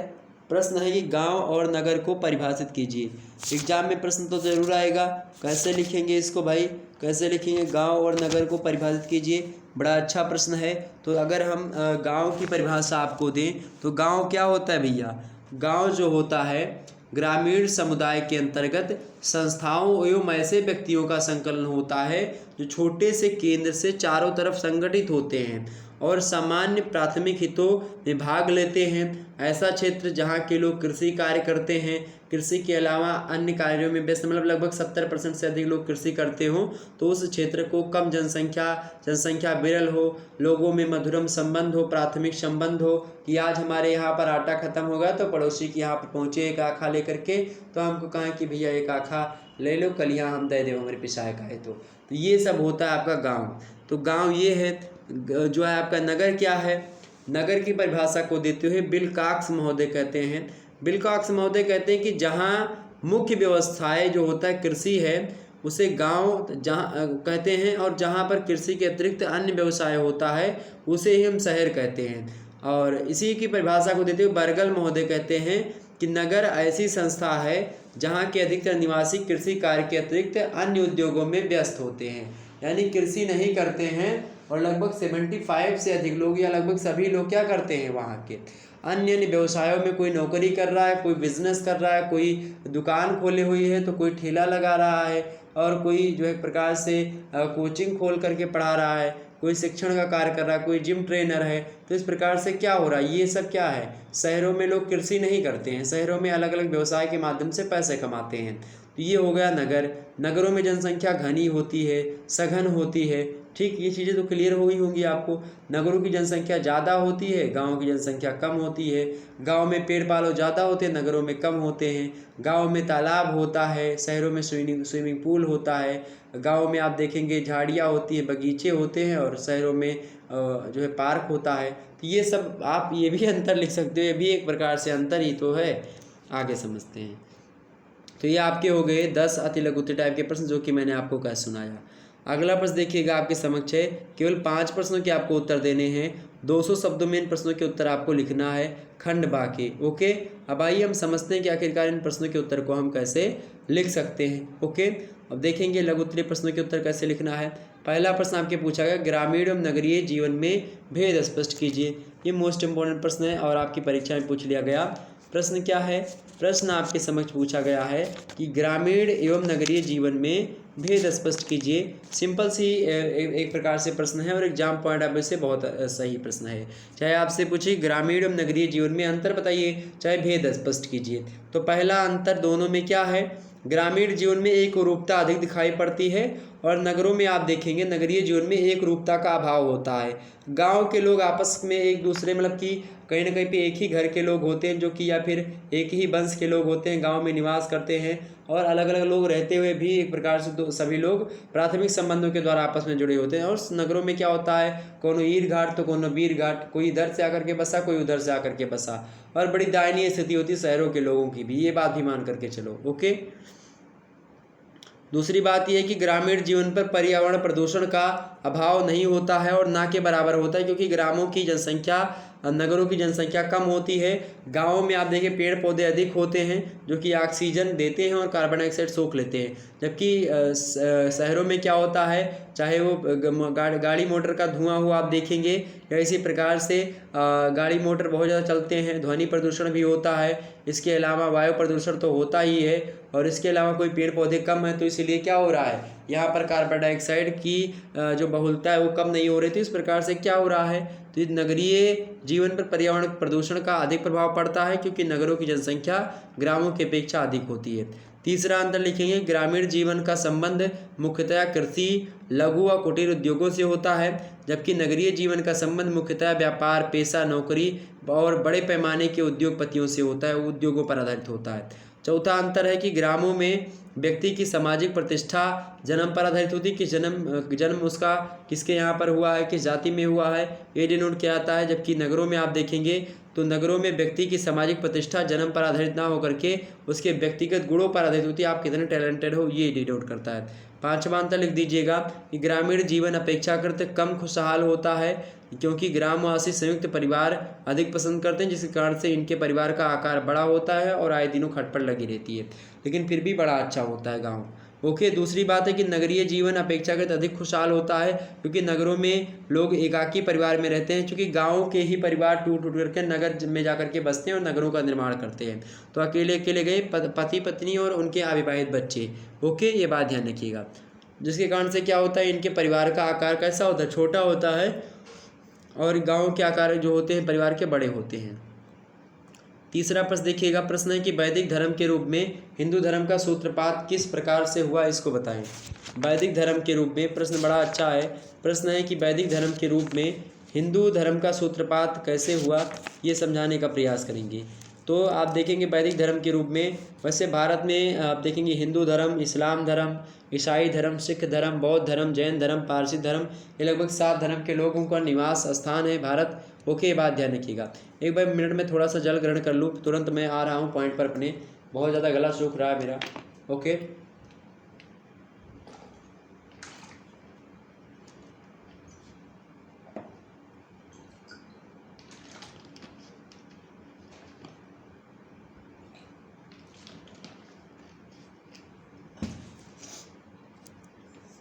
प्रश्न है कि गांव और नगर को परिभाषित कीजिए। एग्जाम में प्रश्न तो जरूर आएगा। कैसे लिखेंगे इसको भाई? कैसे लिखेंगे? गांव और नगर को परिभाषित कीजिए। बड़ा अच्छा प्रश्न है। तो अगर हम गांव की परिभाषा आपको दें तो गांव क्या होता है भैया? गांव जो होता है ग्रामीण समुदाय के अंतर्गत संस्थाओं एवं ऐसे व्यक्तियों का संकलन होता है जो छोटे से केंद्र से चारों तरफ संगठित होते हैं और सामान्य प्राथमिक हितों में भाग लेते हैं। ऐसा क्षेत्र जहाँ के लोग कृषि कार्य करते हैं, कृषि के अलावा अन्य कार्यों में व्यस्त, मतलब लगभग 70% से अधिक लोग कृषि करते हो, तो उस क्षेत्र को कम जनसंख्या विरल हो, लोगों में मधुरम संबंध हो, प्राथमिक संबंध हो कि आज हमारे यहाँ पर आटा खत्म होगा तो पड़ोसी के यहाँ पर पहुँचे एक आखा लेकर के, तो हमको कहें कि भैया एक आखा ले लो, कल यहाँ हम दे दो हमारे पिसाए का है। तो ये सब होता है आपका गाँव। तो गाँव ये है। जो है आपका नगर क्या है, नगर की परिभाषा को देते हुए विल्काक्स महोदय कहते हैं, विल्काक्स महोदय कहते हैं कि जहाँ मुख्य व्यवस्थाएं जो होता है कृषि है उसे गांव जहाँ कहते हैं, और जहाँ पर कृषि के अतिरिक्त अन्य व्यवसाय होता है उसे ही हम शहर कहते हैं। और इसी की परिभाषा को देते हुए बर्गल महोदय कहते हैं कि नगर ऐसी संस्था है जहाँ के अधिकतर निवासी कृषि कार्य के अतिरिक्त अन्य उद्योगों में व्यस्त होते हैं, यानी कृषि नहीं करते हैं, और लगभग 75 से अधिक लोग या लगभग सभी लोग क्या करते हैं वहाँ के अन्य व्यवसायों में, कोई नौकरी कर रहा है, कोई बिजनेस कर रहा है, कोई दुकान खोली हुई है, तो कोई ठेला लगा रहा है, और कोई जो है प्रकार से कोचिंग खोल करके पढ़ा रहा है, कोई शिक्षण का कार्य कर रहा है, कोई जिम ट्रेनर है। तो इस प्रकार से क्या हो रहा है, ये सब क्या है, शहरों में लोग कृषि नहीं करते हैं, शहरों में अलग अलग व्यवसाय के माध्यम से पैसे कमाते हैं। तो ये हो गया नगर। नगरों में जनसंख्या घनी होती है, सघन होती है। ठीक, ये चीज़ें तो क्लियर हो गई होंगी आपको। नगरों की जनसंख्या ज़्यादा होती है, गाँव की जनसंख्या कम होती है। गाँव में पेड़ पालो ज़्यादा होते हैं, नगरों में कम होते हैं। गाँव में तालाब होता है, शहरों में स्विमिंग पूल होता है। गाँव में आप देखेंगे झाड़ियाँ होती है, बगीचे होते हैं, और शहरों में जो है पार्क होता है। तो ये सब आप ये भी अंतर लिख सकते हो, ये भी एक प्रकार से अंतर ही तो है। आगे समझते हैं। तो ये आपके हो गए 10 अति लघुत्तरीय टाइप के प्रश्न जो कि मैंने आपको कह सुनाया। अगला प्रश्न देखिएगा आपके समक्ष है, केवल 5 प्रश्नों के आपको उत्तर देने हैं, 200 शब्दों में इन प्रश्नों के उत्तर आपको लिखना है, खंड बाकी। ओके, अब आइए हम समझते हैं कि आखिरकार इन प्रश्नों के उत्तर को हम कैसे लिख सकते हैं। ओके, अब देखेंगे लघु उत्तरीय प्रश्नों के उत्तर कैसे लिखना है। पहला प्रश्न आपके पूछा गया, ग्रामीण एवं नगरीय जीवन में भेद स्पष्ट कीजिए। ये मोस्ट इंपॉर्टेंट प्रश्न है और आपकी परीक्षा में पूछ लिया गया। प्रश्न क्या है, प्रश्न आपके समक्ष पूछा गया है कि ग्रामीण एवं नगरीय जीवन में भेद स्पष्ट कीजिए। सिंपल सी एक प्रकार से प्रश्न है और एग्जाम पॉइंट ऑफ व्यू से बहुत सही प्रश्न है। चाहे आपसे पूछे ग्रामीण एवं नगरीय जीवन में अंतर बताइए, चाहे भेद स्पष्ट कीजिए। तो पहला अंतर दोनों में क्या है, ग्रामीण जीवन में एक रूपता अधिक दिखाई पड़ती है, और नगरों में आप देखेंगे नगरीय जीवन में एक रूपता का अभाव होता है। गांव के लोग आपस में एक दूसरे मतलब कि कहीं ना कहीं पे एक ही घर के लोग होते हैं, जो कि या फिर एक ही वंश के लोग होते हैं, गांव में निवास करते हैं, और अलग अलग लोग रहते हुए भी एक प्रकार से सभी लोग प्राथमिक संबंधों के द्वारा आपस में जुड़े होते हैं। और नगरों में क्या होता है, कोनो ईर घाट तो कोनो वीर घाट, कोई इधर से आकर के बसा, कोई उधर से आकर के बसा, और बड़ी दयनीय स्थिति होती है शहरों के लोगों की भी, ये बात भी मान करके चलो। ओके, दूसरी बात यह है कि ग्रामीण जीवन पर पर्यावरण प्रदूषण का अभाव नहीं होता है और ना के बराबर होता है, क्योंकि ग्रामों की जनसंख्या नगरों की जनसंख्या कम होती है। गाँवों में आप देखिए पेड़ पौधे अधिक होते हैं जो कि ऑक्सीजन देते हैं और कार्बन डाइऑक्साइड सोख लेते हैं, जबकि शहरों में क्या होता है, चाहे वो गाड़ी मोटर का धुआं हो आप देखेंगे, या इसी प्रकार से गाड़ी मोटर बहुत ज़्यादा चलते हैं, ध्वनि प्रदूषण भी होता है। इसके अलावा वायु प्रदूषण तो होता ही है, और इसके अलावा कोई पेड़ पौधे कम है, तो इसीलिए क्या हो रहा है, यहाँ पर कार्बन डाइऑक्साइड की जो बहुलता है वो कम नहीं हो रही थी। इस प्रकार से क्या हो रहा है, तो नगरीय जीवन पर पर्यावरण प्रदूषण का अधिक प्रभाव पड़ता है, क्योंकि नगरों की जनसंख्या ग्रामों की अपेक्षा अधिक होती है। तीसरा अंतर लिखेंगे, ग्रामीण जीवन का संबंध मुख्यतः कृषि, लघु व कुटीर उद्योगों से होता है, जबकि नगरीय जीवन का संबंध मुख्यतः व्यापार, पेशा, नौकरी और बड़े पैमाने के उद्योगपतियों से होता है, उद्योगों पर आधारित होता है। चौथा अंतर है कि ग्रामों में व्यक्ति की सामाजिक प्रतिष्ठा जन्म पर आधारित होती है, कि जन्म उसका किसके यहाँ पर हुआ है, किस जाति में हुआ है, ये डिनोट किया जाता है। जबकि नगरों में आप देखेंगे तो नगरों में व्यक्ति की सामाजिक प्रतिष्ठा जन्म पर आधारित ना होकर के उसके व्यक्तिगत गुणों पर आधारित होती है, आप कितने टैलेंटेड हो ये डिनोट करता है। पांचवा अंतर लिख दीजिएगा कि ग्रामीण जीवन अपेक्षाकृत कम खुशहाल होता है, क्योंकि ग्रामवासी संयुक्त परिवार अधिक पसंद करते हैं, जिसके कारण से इनके परिवार का आकार बड़ा होता है और आए दिनों खटपट लगी रहती है, लेकिन फिर भी बड़ा अच्छा होता है गाँव। ओके, दूसरी बात है कि नगरीय जीवन अपेक्षाकृत अधिक खुशहाल होता है, क्योंकि नगरों में लोग एकाकी परिवार में रहते हैं, क्योंकि गाँव के ही परिवार टूट टूट करके नगर में जाकर के बसते हैं और नगरों का निर्माण करते हैं। तो अकेले अकेले गए पति पत्नी और उनके अविवाहित बच्चे। ओके, ये बात ध्यान रखिएगा, जिसके कारण से क्या होता है, इनके परिवार का आकार कैसा होता है, छोटा होता है, और गाँव के आकार जो होते हैं परिवार के बड़े होते हैं। तीसरा प्रश्न देखिएगा, प्रश्न है कि वैदिक धर्म के रूप में हिंदू धर्म का सूत्रपात किस प्रकार से हुआ, इसको बताएं। वैदिक धर्म के रूप में, प्रश्न बड़ा अच्छा है। प्रश्न है कि वैदिक धर्म के रूप में हिंदू धर्म का सूत्रपात कैसे हुआ, ये समझाने का प्रयास करेंगे। तो आप देखेंगे वैदिक धर्म के रूप में, वैसे भारत में आप देखेंगे हिंदू धर्म, इस्लाम धर्म, ईसाई धर्म, सिख धर्म, बौद्ध धर्म, जैन धर्म, पारसी धर्म, ये लगभग 7 धर्म के लोगों का निवास स्थान है भारत। ओके, ये बात ध्यान रखिएगा। एक बार मिनट में थोड़ा सा जल ग्रहण कर लूँ, तुरंत मैं आ रहा हूँ पॉइंट पर अपने, बहुत ज़्यादा गला सूख रहा है मेरा। ओके,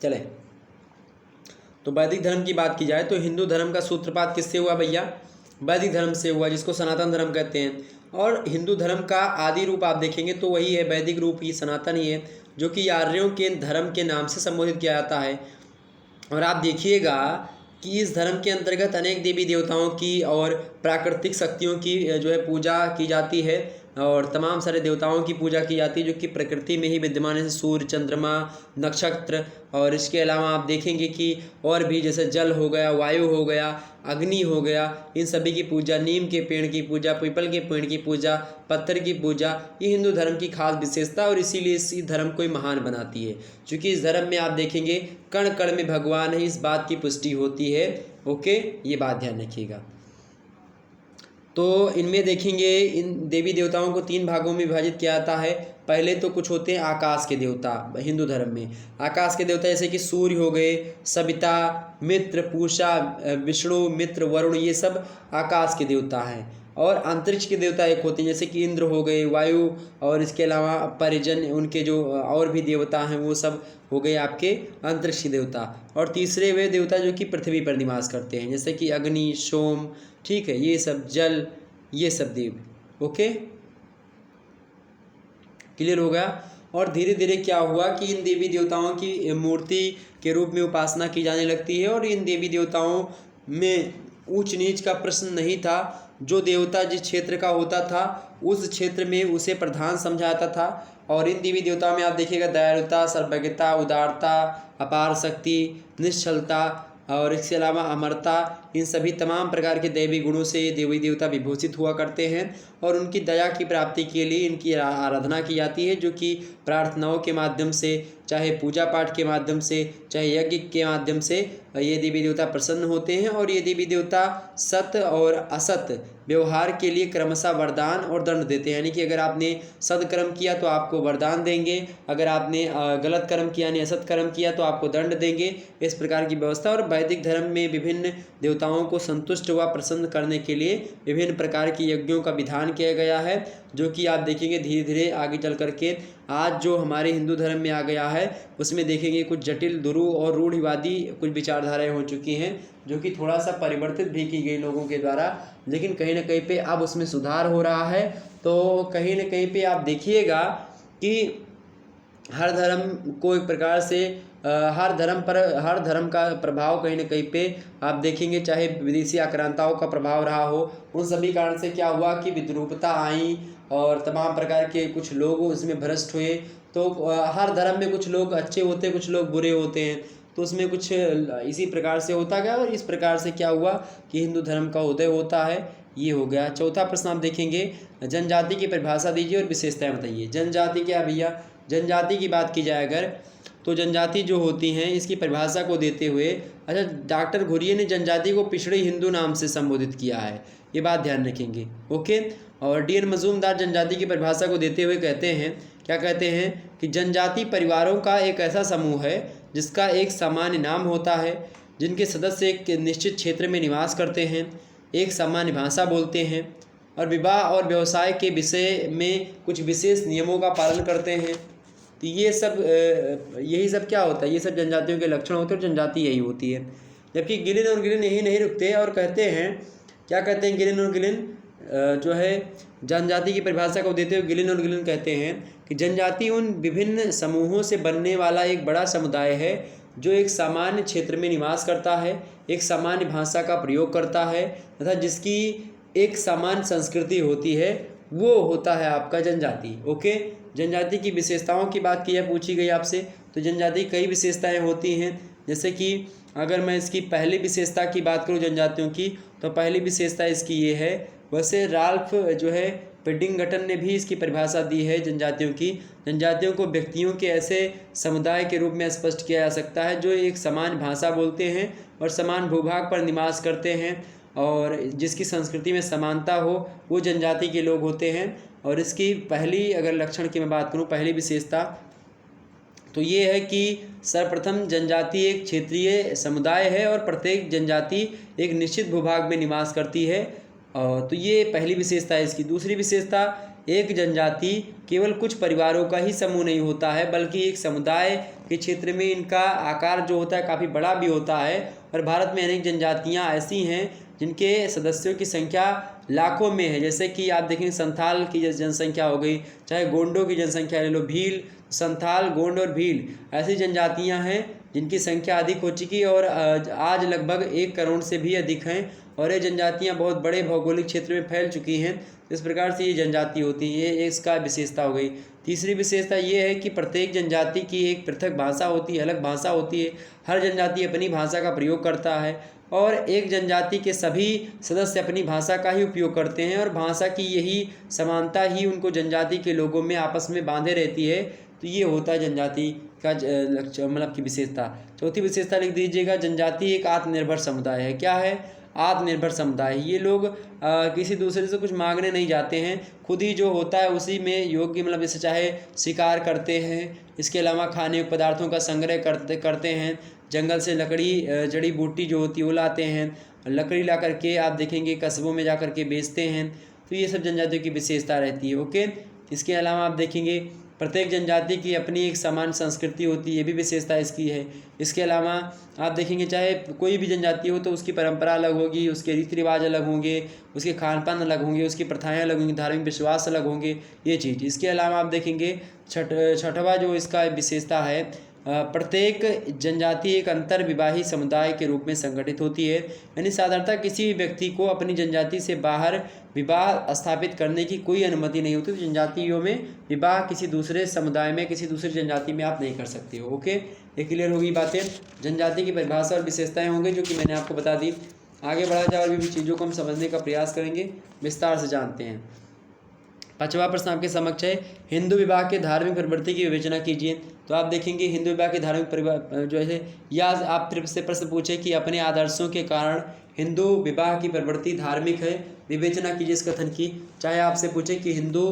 चले। तो वैदिक धर्म की बात की जाए तो हिंदू धर्म का सूत्रपात किससे हुआ भैया? वैदिक धर्म से हुआ, जिसको सनातन धर्म कहते हैं। और हिंदू धर्म का आदि रूप आप देखेंगे तो वही है, वैदिक रूप ही सनातन ही है, जो कि आर्यों के धर्म के नाम से संबोधित किया जाता है। और आप देखिएगा कि इस धर्म के अंतर्गत अनेक देवी देवताओं की और प्राकृतिक शक्तियों की जो है पूजा की जाती है, और तमाम सारे देवताओं की पूजा की जाती है जो कि प्रकृति में ही विद्यमान है, जैसे सूर्य, चंद्रमा, नक्षत्र। और इसके अलावा आप देखेंगे कि और भी, जैसे जल हो गया, वायु हो गया, अग्नि हो गया, इन सभी की पूजा, नीम के पेड़ की पूजा, पीपल के पेड़ की पूजा, पत्थर की पूजा, ये हिंदू धर्म की खास विशेषता और इसीलिए इस धर्म को महान बनाती है। क्योंकि इस धर्म में आप देखेंगे कण कण में भगवान है, इस बात की पुष्टि होती है। ओके, ये बात ध्यान रखिएगा। तो इनमें देखेंगे इन देवी देवताओं को 3 भागों में विभाजित किया जाता है। पहले तो कुछ होते हैं आकाश के देवता हिंदू धर्म में। आकाश के देवता जैसे कि सूर्य हो गए, सविता, मित्र, पूषा, विष्णु, मित्र, वरुण, ये सब आकाश के देवता हैं। और अंतरिक्ष के देवता एक होते हैं, जैसे कि इंद्र हो गए, वायु, और इसके अलावा परिजन, उनके जो और भी देवता हैं वो सब हो गए आपके अंतरिक्ष के देवता। और तीसरे वे देवता जो कि पृथ्वी पर निवास करते हैं, जैसे कि अग्नि, सोम, ठीक है, ये सब जल, ये सब देव। ओके, क्लियर हो गया। और धीरे धीरे क्या हुआ कि इन देवी देवताओं की मूर्ति के रूप में उपासना की जाने लगती है। और इन देवी देवताओं में ऊंच नीच का प्रश्न नहीं था। जो देवता जिस क्षेत्र का होता था उस क्षेत्र में उसे प्रधान समझा जाता था। और इन देवी देवताओं में आप देखिएगा दयालुता, सर्वज्ञता, उदारता, अपार शक्ति, निश्चलता और इसके अलावा अमरता, इन सभी तमाम प्रकार के दैवी गुणों से ये देवी देवता विभूषित हुआ करते हैं। और उनकी दया की प्राप्ति के लिए इनकी आराधना की जाती है, जो कि प्रार्थनाओं के माध्यम से, चाहे पूजा पाठ के माध्यम से, चाहे यज्ञ के माध्यम से ये देवी देवता प्रसन्न होते हैं। और ये देवी देवता सत और असत व्यवहार के लिए क्रमशः वरदान और दंड देते हैं। यानी कि अगर आपने सत्कर्म किया तो आपको वरदान देंगे, अगर आपने गलत कर्म किया यानी असत कर्म किया तो आपको दंड देंगे, इस प्रकार की व्यवस्था। और वैदिक धर्म में विभिन्न देवताओं को संतुष्ट व प्रसन्न करने के लिए विभिन्न प्रकार की यज्ञों का विधान किया गया है, जो कि आप देखेंगे धीरे धीरे आगे चल करके आज जो हमारे हिंदू धर्म में आ गया है उसमें देखेंगे कुछ जटिल, दुरु और रूढ़िवादी कुछ विचारधाराएं हो चुकी हैं, जो कि थोड़ा सा परिवर्तित भी की गई लोगों के द्वारा, लेकिन कहीं ना कहीं पे अब उसमें सुधार हो रहा है। तो कहीं ना कहीं पे आप देखिएगा कि हर धर्म को एक प्रकार से हर धर्म का प्रभाव कहीं ना कहीं पे आप देखेंगे, चाहे विदेशी आक्रांताओं का प्रभाव रहा हो, उन सभी कारण से क्या हुआ कि विद्रूपता आई और तमाम प्रकार के कुछ लोग उसमें भ्रष्ट हुए। तो हर धर्म में कुछ लोग अच्छे होते हैं, कुछ लोग बुरे होते हैं, तो उसमें कुछ इसी प्रकार से होता गया। और इस प्रकार से क्या हुआ कि हिंदू धर्म का उदय होता है। ये हो गया। चौथा प्रश्न आप देखेंगे, जनजाति की परिभाषा दीजिए और विशेषताएं बताइए। जनजाति क्या भैया? जनजाति की बात की जाए अगर, तो जनजाति जो होती हैं इसकी परिभाषा को देते हुए, अच्छा, डॉक्टर घुरिये ने जनजाति को पिछड़े हिंदू नाम से संबोधित किया है, ये बात ध्यान रखेंगे। ओके। और डी एन मजूमदार जनजाति की परिभाषा को देते हुए कहते हैं, क्या कहते हैं कि जनजाति परिवारों का एक ऐसा समूह है जिसका एक सामान्य नाम होता है, जिनके सदस्य एक निश्चित क्षेत्र में निवास करते हैं, एक सामान्य भाषा बोलते हैं और विवाह और व्यवसाय के विषय में कुछ विशेष नियमों का पालन करते हैं। तो ये सब यही सब क्या होता है, ये सब जनजातियों के लक्षण होते हैं और जनजाति यही होती है। जबकि गिलिन और गिलिन यही नहीं रुकते और कहते हैं, क्या कहते हैं गिलिन और गिलिन जो है जनजाति की परिभाषा को देते हुए गिलिन और गिलिन कहते हैं कि जनजाति उन विभिन्न समूहों से बनने वाला एक बड़ा समुदाय है जो एक सामान्य क्षेत्र में निवास करता है, एक सामान्य भाषा का प्रयोग करता है तथा जिसकी एक सामान्य संस्कृति होती है, वो होता है आपका जनजाति। ओके, जनजाति की विशेषताओं की बात की है, पूछी गई आपसे, तो जनजाति कई विशेषताएं होती हैं। जैसे कि अगर मैं इसकी पहली विशेषता की बात करूं जनजातियों की, तो पहली विशेषता इसकी ये है, वैसे राल्फ जो है पेडिंगटन ने भी इसकी परिभाषा दी है जनजातियों की। जनजातियों को व्यक्तियों के ऐसे समुदाय के रूप में स्पष्ट किया जा सकता है जो एक समान भाषा बोलते हैं और समान भूभाग पर निवास करते हैं और जिसकी संस्कृति में समानता हो, वो जनजाति के लोग होते हैं। और इसकी पहली अगर लक्षण की मैं बात करूं, पहली विशेषता तो ये है कि सर्वप्रथम जनजाति एक क्षेत्रीय समुदाय है और प्रत्येक जनजाति एक निश्चित भूभाग में निवास करती है। तो ये पहली विशेषता है इसकी। दूसरी विशेषता, एक जनजाति केवल कुछ परिवारों का ही समूह नहीं होता है, बल्कि एक समुदाय के क्षेत्र में इनका आकार जो होता है काफ़ी बड़ा भी होता है। और भारत में अनेक जनजातियाँ ऐसी हैं जिनके सदस्यों की संख्या लाखों में है। जैसे कि आप देखेंगे संथाल की जनसंख्या हो गई, चाहे गोंडों की जनसंख्या ले लो, भील, संथाल, गोंड और भील ऐसी जनजातियां हैं जिनकी संख्या अधिक हो चुकी है और आज लगभग 1 करोड़ से भी अधिक हैं। और ये जनजातियां बहुत बड़े भौगोलिक क्षेत्र में फैल चुकी हैं। इस प्रकार से ये जनजाति होती है, ये इसका विशेषता हो गई। तीसरी विशेषता ये है कि प्रत्येक जनजाति की एक पृथक भाषा होती है, अलग भाषा होती है। हर जनजाति अपनी भाषा का प्रयोग करता है और एक जनजाति के सभी सदस्य अपनी भाषा का ही उपयोग करते हैं और भाषा की यही समानता ही उनको जनजाति के लोगों में आपस में बांधे रहती है। तो ये होता है जनजाति का मतलब की विशेषता। चौथी विशेषता लिख दीजिएगा, जनजाति एक आत्मनिर्भर समुदाय है। क्या है? आत्मनिर्भर समुदाय। ये लोग किसी दूसरे से कुछ मांगने नहीं जाते हैं, खुद ही जो होता है उसी में योग्य, मतलब जैसे चाहे शिकार करते हैं, इसके अलावा खाने के पदार्थों का संग्रह करते हैं, जंगल से लकड़ी जड़ी बूटी जो होती है वो लाते हैं, लकड़ी ला करके आप देखेंगे कस्बों में जा करके बेचते हैं। तो ये सब जनजातियों की विशेषता रहती है। ओके, इसके अलावा आप देखेंगे प्रत्येक जनजाति की अपनी एक समान संस्कृति होती है, ये भी विशेषता इसकी है। इसके अलावा आप देखेंगे चाहे कोई भी जनजाति हो तो उसकी परंपरा अलग होगी, उसके रीति रिवाज अलग होंगे, उसके खान पान अलग होंगे, उसकी प्रथाएं अलग होंगी, धार्मिक विश्वास अलग होंगे, ये चीज़। इसके अलावा आप देखेंगे छठवां जो इसका विशेषता है, प्रत्येक जनजाति एक अंतर्विवाही समुदाय के रूप में संगठित होती है। यानी साधारणतः किसी भी व्यक्ति को अपनी जनजाति से बाहर विवाह स्थापित करने की कोई अनुमति नहीं होती। तो जनजातियों में विवाह किसी दूसरे समुदाय में, किसी दूसरी जनजाति में आप नहीं कर सकते हो। ओके, ये क्लियर होगी बातें। जनजाति की परिभाषा और विशेषताएं होंगी जो कि मैंने आपको बता दी। आगे बढ़ा जाए और भी चीज़ों को हम समझने का प्रयास करेंगे, विस्तार से जानते हैं। 5वां प्रश्न आपके समक्ष है, हिंदू विवाह के धार्मिक प्रवृत्ति की विवेचना कीजिए। तो आप देखेंगे हिंदू विवाह के धार्मिक जो है, या आप फिर से प्रश्न पूछे कि अपने आदर्शों के कारण हिंदू विवाह की प्रवृत्ति धार्मिक है, विवेचना कीजिए इस कथन की। चाहे आपसे पूछे कि हिंदू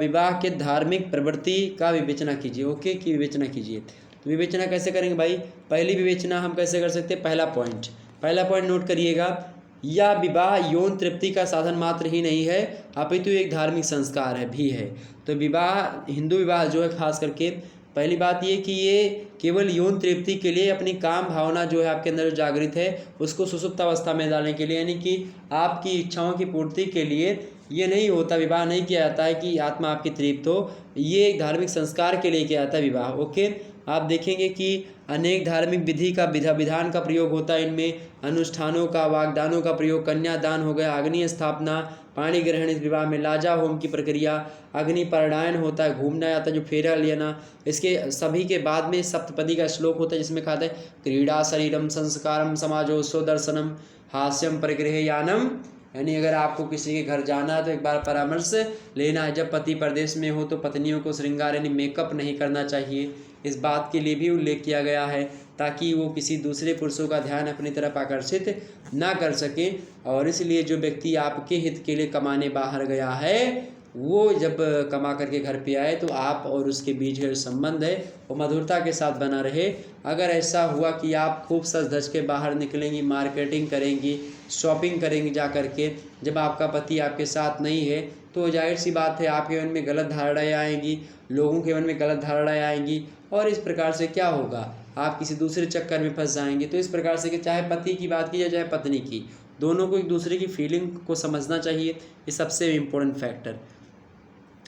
विवाह के धार्मिक प्रवृत्ति का विवेचना कीजिए, ओके, की विवेचना कीजिए। तो विवेचना कैसे करेंगे भाई? पहली विवेचना हम कैसे कर सकते हैं? पहला पॉइंट नोट करिएगा, यह विवाह यौन तृप्ति का साधन मात्र ही नहीं है, अपितु एक धार्मिक संस्कार है भी है। तो विवाह, हिंदू विवाह जो है खास करके पहली बात ये कि ये केवल यौन तृप्ति के लिए, अपनी काम भावना जो है आपके अंदर जो जागृत है उसको सुसुप्त अवस्था में डालने के लिए, यानी कि आपकी इच्छाओं की पूर्ति के लिए ये नहीं होता, विवाह नहीं किया जाता है कि आत्मा आपकी तृप्त हो। ये एक धार्मिक संस्कार के लिए किया जाता है विवाह। ओके, आप देखेंगे कि अनेक धार्मिक विधि का विधान का प्रयोग होता है इनमें, अनुष्ठानों का, वागदानों का प्रयोग, कन्यादान हो गया, अग्नि स्थापना, पाणी ग्रहण इस विवाह में, लाजा होम की प्रक्रिया, अग्नि पारायण होता है, घूमना जाता है जो फेरा लेना। इसके सभी के बाद में सप्तपदी का श्लोक होता है जिसमें कहा है क्रीड़ा शरीरम संस्कारम समाजोत्सव दर्शनम हास्यम परिग्रह यानम। यानी अगर आपको किसी के घर जाना है तो एक बार परामर्श लेना है। जब पति प्रदेश में हो तो पत्नियों को श्रृंगार यानी मेकअप नहीं करना चाहिए, इस बात के लिए भी उल्लेख किया गया है ताकि वो किसी दूसरे पुरुषों का ध्यान अपनी तरफ आकर्षित ना कर सके। और इसलिए जो व्यक्ति आपके हित के लिए कमाने बाहर गया है वो जब कमा करके घर पे आए तो आप और उसके बीच जो संबंध है वो मधुरता के साथ बना रहे। अगर ऐसा हुआ कि आप खूब सज धज के बाहर निकलेंगी, मार्केटिंग करेंगी, शॉपिंग करेंगी जा करके, जब आपका पति आपके साथ नहीं है तो जाहिर सी बात है आपके मन में गलत धारणाएँ आएंगी, लोगों के मन में गलत धारणाएँ आएंगी और इस प्रकार से क्या होगा, आप किसी दूसरे चक्कर में फंस जाएंगे। तो इस प्रकार से कि चाहे पति की बात की जाए चाहे पत्नी की, दोनों को एक दूसरे की फीलिंग को समझना चाहिए, ये सबसे इम्पोर्टेंट फैक्टर।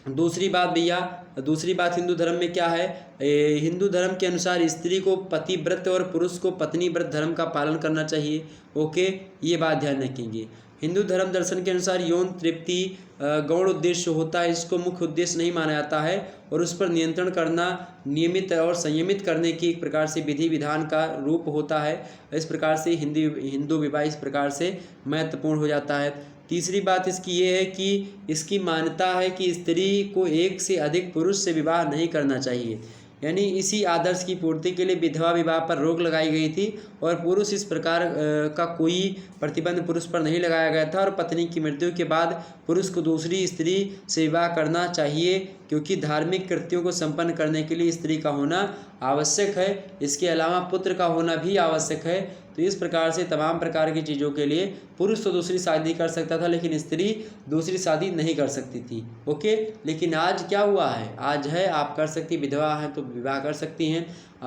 दूसरी बात भैया, दूसरी बात हिंदू धर्म में क्या है, हिंदू धर्म के अनुसार स्त्री को पति व्रत और पुरुष को पत्नी व्रत धर्म का पालन करना चाहिए। ओके, ये बात ध्यान रखेंगे। हिंदू धर्म दर्शन के अनुसार यौन तृप्ति गौण उद्देश्य होता है, इसको मुख्य उद्देश्य नहीं माना जाता है और उस पर नियंत्रण करना नियमित और संयमित करने की एक प्रकार से विधि विधान का रूप होता है। इस प्रकार से हिंदू विवाह इस प्रकार से महत्वपूर्ण हो जाता है। तीसरी बात इसकी ये है कि इसकी मान्यता है कि स्त्री को एक से अधिक पुरुष से विवाह नहीं करना चाहिए, यानी इसी आदर्श की पूर्ति के लिए विधवा विवाह पर रोक लगाई गई थी और पुरुष इस प्रकार का कोई प्रतिबंध पुरुष पर नहीं लगाया गया था और पत्नी की मृत्यु के बाद पुरुष को दूसरी स्त्री से विवाह करना चाहिए, क्योंकि धार्मिक कृत्यों को संपन्न करने के लिए स्त्री का होना आवश्यक है। इसके अलावा पुत्र का होना भी आवश्यक है। तो इस प्रकार से तमाम प्रकार की चीज़ों के लिए पुरुष तो दूसरी शादी कर सकता था, लेकिन स्त्री दूसरी शादी नहीं कर सकती थी। ओके, लेकिन आज क्या हुआ है, आज है आप कर सकती, विधवा है तो विवाह कर सकती हैं।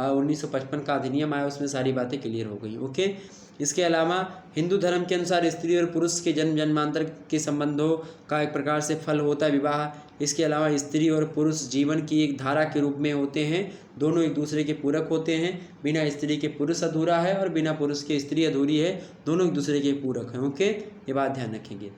1955 का अधिनियम आया, उसमें सारी बातें क्लियर हो गई। ओके, इसके अलावा हिंदू धर्म के अनुसार स्त्री और पुरुष के जन्म जन्मांतर के संबंधों का एक प्रकार से फल होता है विवाह। इसके अलावा स्त्री और पुरुष जीवन की एक धारा के रूप में होते हैं, दोनों एक दूसरे के पूरक होते हैं। बिना स्त्री के पुरुष अधूरा है और बिना पुरुष के स्त्री अधूरी है, दोनों एक दूसरे के पूरक हैं। ओके, ये बात ध्यान रखेंगे।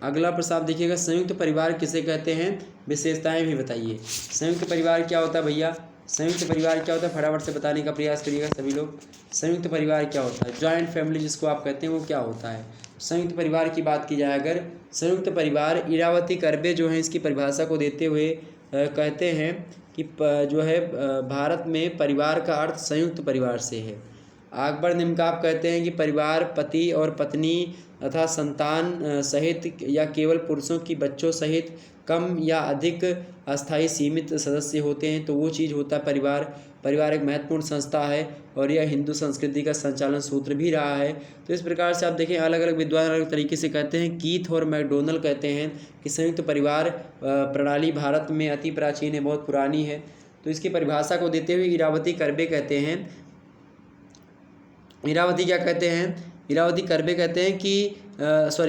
अगला प्रश्न आप देखिएगा, संयुक्त परिवार किसे कहते हैं, विशेषताएं भी बताइए। संयुक्त परिवार क्या होता है भैया, संयुक्त परिवार क्या होता है, फटाफट से बताने का प्रयास करिएगा सभी लोग। संयुक्त परिवार क्या होता है, जॉइंट फैमिली जिसको आप कहते हैं वो क्या होता है। संयुक्त परिवार की बात की जाए अगर, संयुक्त परिवार इरावती कर्बे जो है इसकी परिभाषा को देते हुए कहते हैं कि जो है भारत में परिवार का अर्थ संयुक्त परिवार से है। अकबर निमकाब कहते हैं कि परिवार पति और पत्नी तथा संतान सहित या केवल पुरुषों की बच्चों सहित कम या अधिक अस्थायी सीमित सदस्य होते हैं, तो वो चीज़ होता है परिवार। परिवार एक महत्वपूर्ण संस्था है और यह हिंदू संस्कृति का संचालन सूत्र भी रहा है। तो इस प्रकार से आप देखें अलग अलग विद्वान अलग तरीके से कहते हैं। कीथ और मैकडोनल कहते हैं कि संयुक्त परिवार प्रणाली भारत में अति प्राचीन है, बहुत पुरानी है। तो इसकी परिभाषा को देते हुए इरावती कर्बे कहते हैं, इरावती क्या कहते हैं, इरावती कर्बे कहते हैं कि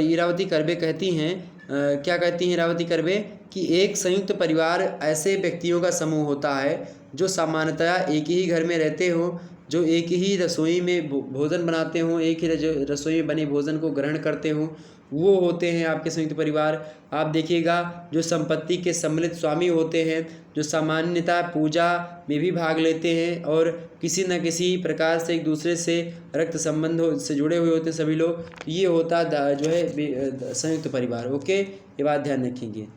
इरावती कर्बे कहती हैं क्या कहती हैं इरावती कर्बे कि एक संयुक्त परिवार ऐसे व्यक्तियों का समूह होता है जो सामान्यतया एक ही घर में रहते हों, जो एक ही रसोई में भोजन बनाते हों, एक ही रसोई में बने भोजन को ग्रहण करते हों, वो होते हैं आपके संयुक्त परिवार। आप देखिएगा जो संपत्ति के सम्मिलित स्वामी होते हैं, जो सामान्यतः पूजा में भी भाग लेते हैं और किसी न किसी प्रकार से एक दूसरे से रक्त संबंध से जुड़े हुए होते हैं सभी लोग, ये होता जो है संयुक्त परिवार। ओके, ये बात ध्यान रखेंगे।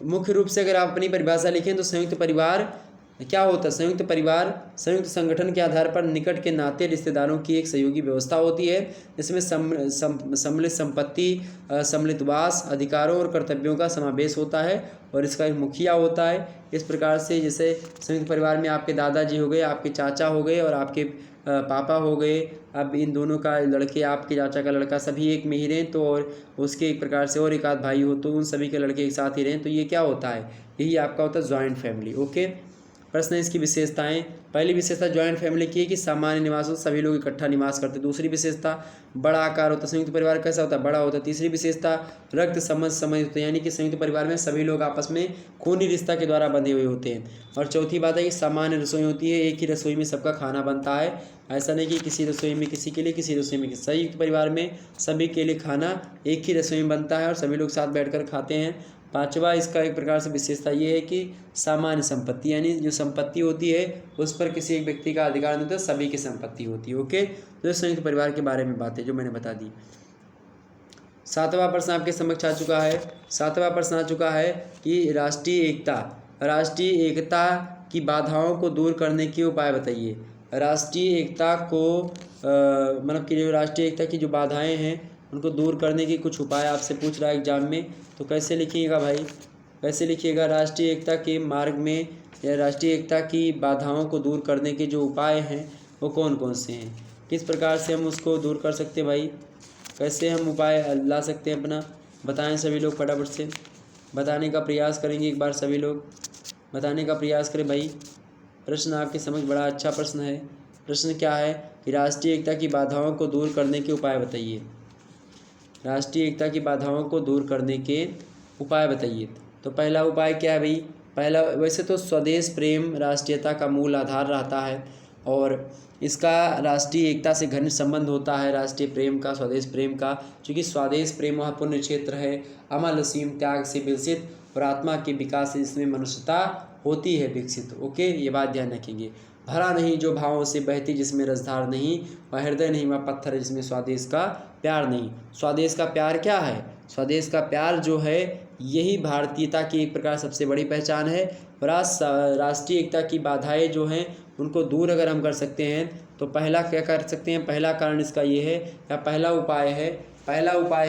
मुख्य रूप से अगर आप अपनी परिभाषा लिखें तो संयुक्त परिवार क्या होता है, संयुक्त परिवार संयुक्त संगठन के आधार पर निकट के नाते रिश्तेदारों की एक सहयोगी व्यवस्था होती है, जिसमें सम्मिलित संपत्ति, सम्मिलित वास, अधिकारों और कर्तव्यों का समावेश होता है और इसका एक मुखिया होता है। इस प्रकार से जैसे संयुक्त परिवार में आपके दादाजी हो गए, आपके चाचा हो गए और आपके पापा हो गए, अब इन दोनों का लड़के, आपके चाचा का लड़का सभी एक में ही रहें, तो और उसके एक प्रकार से और एक आध भाई हो तो उन सभी के लड़के एक साथ ही रहें, तो ये क्या होता है, यही आपका होता है जॉइंट फैमिली। ओके, प्रश्न है इसकी विशेषताएं। पहली विशेषता जॉइंट फैमिली की है कि सामान्य निवास होता, सभी लोग इकट्ठा निवास करते हैं। दूसरी विशेषता बड़ा आकार होता है, संयुक्त परिवार कैसा होता है, बड़ा होता है। तीसरी विशेषता रक्त समझ होता है, यानी कि संयुक्त परिवार में सभी लोग आपस में खूनी रिश्ता के द्वारा बंधे हुए होते हैं। और चौथी बात है कि सामान्य रसोई होती है, एक ही रसोई में सबका खाना बनता है, ऐसा नहीं कि किसी रसोई में किसी के लिए, किसी रसोई में किसी। संयुक्त परिवार में सभी के लिए खाना एक ही रसोई में बनता है और सभी लोग साथ बैठकर खाते हैं। पांचवा इसका एक प्रकार से विशेषता ये है कि सामान्य संपत्ति, यानी जो संपत्ति होती है उस पर किसी एक व्यक्ति का अधिकार नहीं होता, सभी की संपत्ति होती है। ओके, तो संयुक्त परिवार के बारे में बातें जो मैंने बता दी। सातवां प्रश्न आपके समक्ष आ चुका है। सातवां प्रश्न आ चुका है कि राष्ट्रीय एकता की बाधाओं को दूर करने के उपाय बताइए। राष्ट्रीय एकता को मतलब कि जो राष्ट्रीय एकता की जो बाधाएं हैं उनको दूर करने के कुछ उपाय आपसे पूछ रहा है एग्जाम में, तो कैसे लिखिएगा भाई, कैसे लिखिएगा, राष्ट्रीय एकता के मार्ग में या राष्ट्रीय एकता की बाधाओं को दूर करने के जो उपाय हैं वो कौन कौन से हैं, किस प्रकार से हम उसको दूर कर सकते हैं भाई, कैसे हम उपाय ला सकते हैं अपना, बताएं सभी लोग, फटाफट से बताने का प्रयास करेंगे, एक बार सभी लोग बताने का प्रयास करें भाई। प्रश्न आपके समझ बड़ा अच्छा प्रश्न है। प्रश्न क्या है कि राष्ट्रीय एकता की बाधाओं को दूर करने के उपाय बताइए। राष्ट्रीय एकता की बाधाओं को दूर करने के उपाय बताइए। तो पहला उपाय क्या है भाई? पहला, वैसे तो स्वदेश प्रेम राष्ट्रीयता का मूल आधार रहता है और इसका राष्ट्रीय एकता से घनिष्ठ संबंध होता है, राष्ट्रीय प्रेम का, स्वदेश प्रेम का। चूँकि स्वदेश प्रेम वह पुण्य क्षेत्र है, अमल असीम त्याग से विकसित और आत्मा के विकास से इसमें मनुष्यता होती है विकसित। ओके, ये बात ध्यान रखेंगे। भरा नहीं जो भावों से बहती जिसमें रसधार नहीं, वह हृदय नहीं वह पत्थर है जिसमें स्वदेश का प्यार नहीं। स्वदेश का प्यार क्या है? स्वदेश का प्यार जो है यही भारतीयता की एक प्रकार सबसे बड़ी पहचान है। और आज राष्ट्रीय एकता की बाधाएं जो हैं उनको दूर अगर हम कर सकते हैं तो पहला क्या कर सकते हैं? पहला कारण इसका ये है, या पहला उपाय है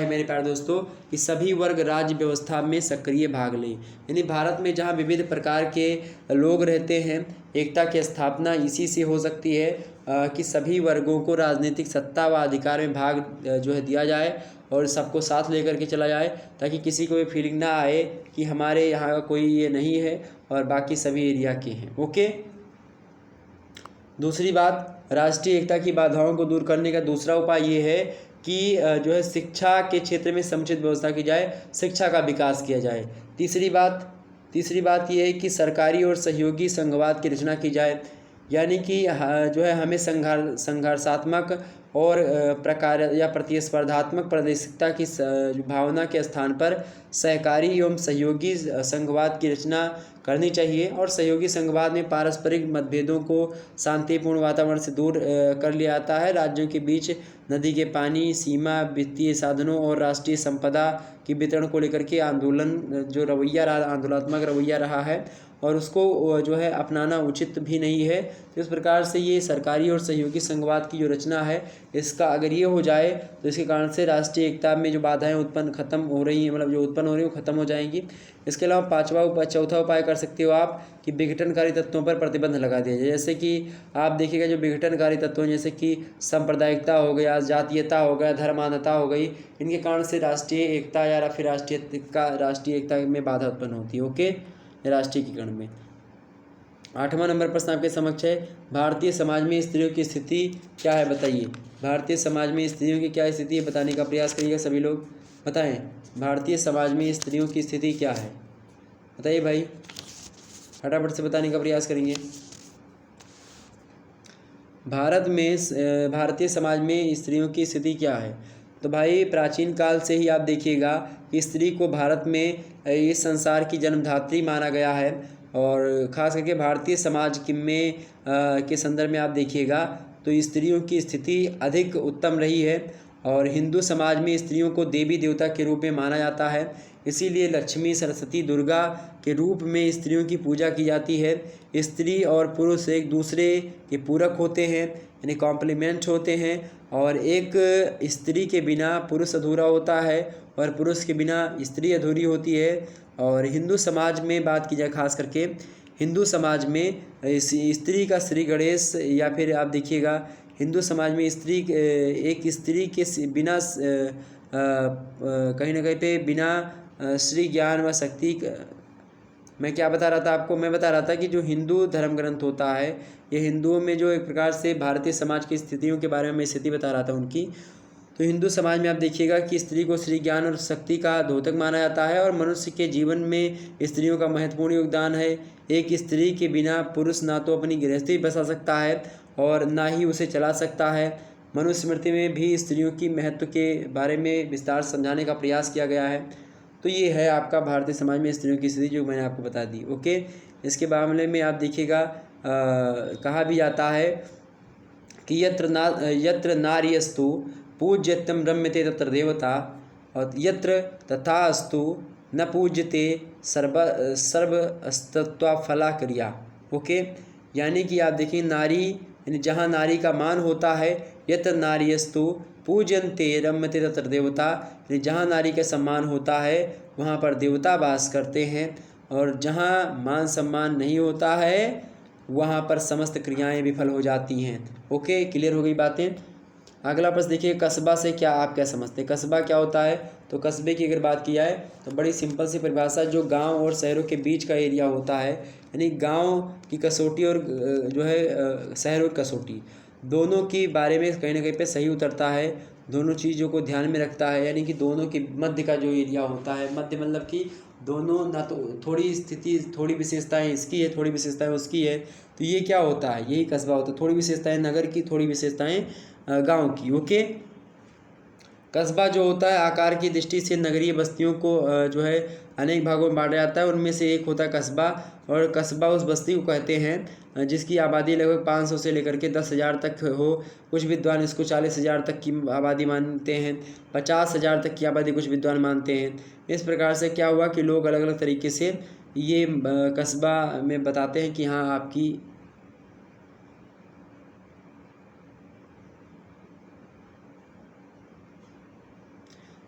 मेरे प्यारे दोस्तों कि सभी वर्ग राज्य व्यवस्था में सक्रिय भाग लें। यानी भारत में जहाँ विविध प्रकार के लोग रहते हैं, एकता की स्थापना इसी से हो सकती है कि सभी वर्गों को राजनीतिक सत्ता व अधिकार में भाग जो है दिया जाए और सबको साथ लेकर के चला जाए, ताकि किसी को ये फीलिंग ना आए कि हमारे यहाँ का कोई ये नहीं है और बाकी सभी एरिया के हैं। ओके, दूसरी बात, राष्ट्रीय एकता की बाधाओं को दूर करने का दूसरा उपाय ये है कि जो है शिक्षा के क्षेत्र में समुचित व्यवस्था की जाए, शिक्षा का विकास किया जाए। तीसरी बात ये है कि सरकारी और सहयोगी संघवाद की रचना की जाए। यानी कि जो है हमें संघर्षात्मक और प्रकार या प्रतिस्पर्धात्मक प्रादेशिकता की भावना के स्थान पर सहकारी एवं सहयोगी संघवाद की रचना करनी चाहिए। और सहयोगी संघवाद में पारस्परिक मतभेदों को शांतिपूर्ण वातावरण से दूर कर लिया जाता है। राज्यों के बीच नदी के पानी, सीमा, वित्तीय साधनों और राष्ट्रीय संपदा की वितरण को लेकर के आंदोलनात्मक रवैया रहा है और उसको जो है अपनाना उचित भी नहीं है। तो इस प्रकार से ये सरकारी और सहयोगी संघवाद की जो रचना है, इसका अगर ये हो जाए तो इसके कारण से राष्ट्रीय एकता में जो बाधाएं खत्म हो रही हैं, मतलब जो उत्पन्न हो रही हैं वो खत्म हो जाएंगी। इसके अलावा चौथा उपाय कर सकते हो आप कि विघटनकारी तत्वों पर प्रतिबंध लगा दिया जाए। जैसे कि आप देखिएगा जो विघटनकारी तत्व हैं, जैसे कि सांप्रदायिकता हो गया, जातीयता हो गया, धर्मान्धता हो गई, इनके कारण से राष्ट्रीय एकता या फिर राष्ट्रीय एकता में बाधा उत्पन्न होती है। ओके, राष्ट्रीयकरण में। 8वां नंबर प्रश्न आपके समक्ष है, भारतीय समाज में स्त्रियों की स्थिति क्या है बताइए। भारतीय समाज में स्त्रियों की क्या स्थिति है बताने का प्रयास करिएगा सभी लोग। बताएं, भारतीय समाज में स्त्रियों की स्थिति क्या है, बताइए भाई, फटाफट से बताने का प्रयास करेंगे। भारतीय समाज में स्त्रियों की स्थिति क्या है? तो भाई प्राचीन काल से ही आप देखिएगा कि स्त्री को भारत में इस संसार की जन्मधात्री माना गया है। और ख़ास करके भारतीय समाज के संदर्भ में आप देखिएगा तो स्त्रियों की स्थिति अधिक उत्तम रही है। और हिंदू समाज में स्त्रियों को देवी देवता के रूप में माना जाता है, इसीलिए लक्ष्मी, सरस्वती, दुर्गा के रूप में स्त्रियों की पूजा की जाती है। स्त्री और पुरुष एक दूसरे के पूरक होते हैं, यानी कॉम्प्लीमेंट होते हैं। और एक स्त्री के बिना पुरुष अधूरा होता है और पुरुष के बिना स्त्री अधूरी होती है। और हिंदू समाज में बात की जाए, खास करके हिंदू समाज में स्त्री का श्री गणेश, या फिर आप देखिएगा हिंदू समाज में एक स्त्री के बिना कहीं ना कहीं पे बिना श्री ज्ञान व शक्ति मैं क्या बता रहा था आपको? मैं बता रहा था कि जो हिंदू धर्म ग्रंथ होता है, ये हिंदुओं में जो एक प्रकार से भारतीय समाज की स्थितियों के बारे में मैं स्थिति बता रहा था उनकी। तो हिंदू समाज में आप देखिएगा कि स्त्री को श्री ज्ञान और शक्ति का द्योतक माना जाता है और मनुष्य के जीवन में स्त्रियों का महत्वपूर्ण योगदान है। एक स्त्री के बिना पुरुष ना तो अपनी गृहस्थी बसा सकता है और ना ही उसे चला सकता है। मनुस्मृति में भी स्त्रियों की महत्व के बारे में विस्तार समझाने का प्रयास किया गया है। तो ये है आपका भारतीय समाज में स्त्रियों की स्थिति, जो मैंने आपको बता दी। ओके, इसके मामले में आप देखिएगा कहा भी जाता है कि यत्र नार्यस्तु पूज्यतम रम्यते तत्र देवता, और यत्र तथास्तु न पूज्यते सर्वस्तत्वा फला क्रिया। ओके, यानी कि आप देखिए नारी, यानी जहाँ नारी का मान होता है, यत्र नार्यस्तु पूजन्ते रम्यते तत्र देवता, यानी जहाँ नारी का सम्मान होता है वहाँ पर देवता वास करते हैं। और जहाँ मान सम्मान नहीं होता है वहाँ पर समस्त क्रियाएं विफल हो जाती हैं। ओके, क्लियर हो गई बातें। अगला प्रश्न देखिए, कस्बा से आप क्या समझते हैं? कस्बा क्या होता है? तो कस्बे की अगर बात की जाए तो बड़ी सिंपल सी परिभाषा, जो गांव और शहरों के बीच का एरिया होता है, यानी गांव की कसौटी और जो है शहरों की कसौटी, दोनों की बारे में कहीं ना कहीं पे सही उतरता है। दोनों चीज़ों को ध्यान में रखता है, यानी कि दोनों के मध्य का जो एरिया होता है, मध्य मतलब कि दोनों ना तो थोड़ी स्थिति, थोड़ी विशेषताएं इसकी है, थोड़ी विशेषताएं उसकी है, तो ये क्या होता है, यही कस्बा होता है। थोड़ी विशेषताएं नगर की, थोड़ी विशेषताएं गांव की। ओके, कस्बा जो होता है आकार की दृष्टि से नगरीय बस्तियों को जो है अनेक भागों में बांटा जाता है, उनमें से एक होता है कस्बा। और कस्बा उस बस्ती को कहते हैं जिसकी आबादी लगभग 500 से लेकर के 10,000 तक हो। कुछ विद्वान इसको 40,000 तक की आबादी मानते हैं, 50,000 तक की आबादी कुछ विद्वान मानते हैं। इस प्रकार से क्या हुआ कि लोग अलग अलग तरीके से ये कस्बा में बताते हैं कि हाँ आपकी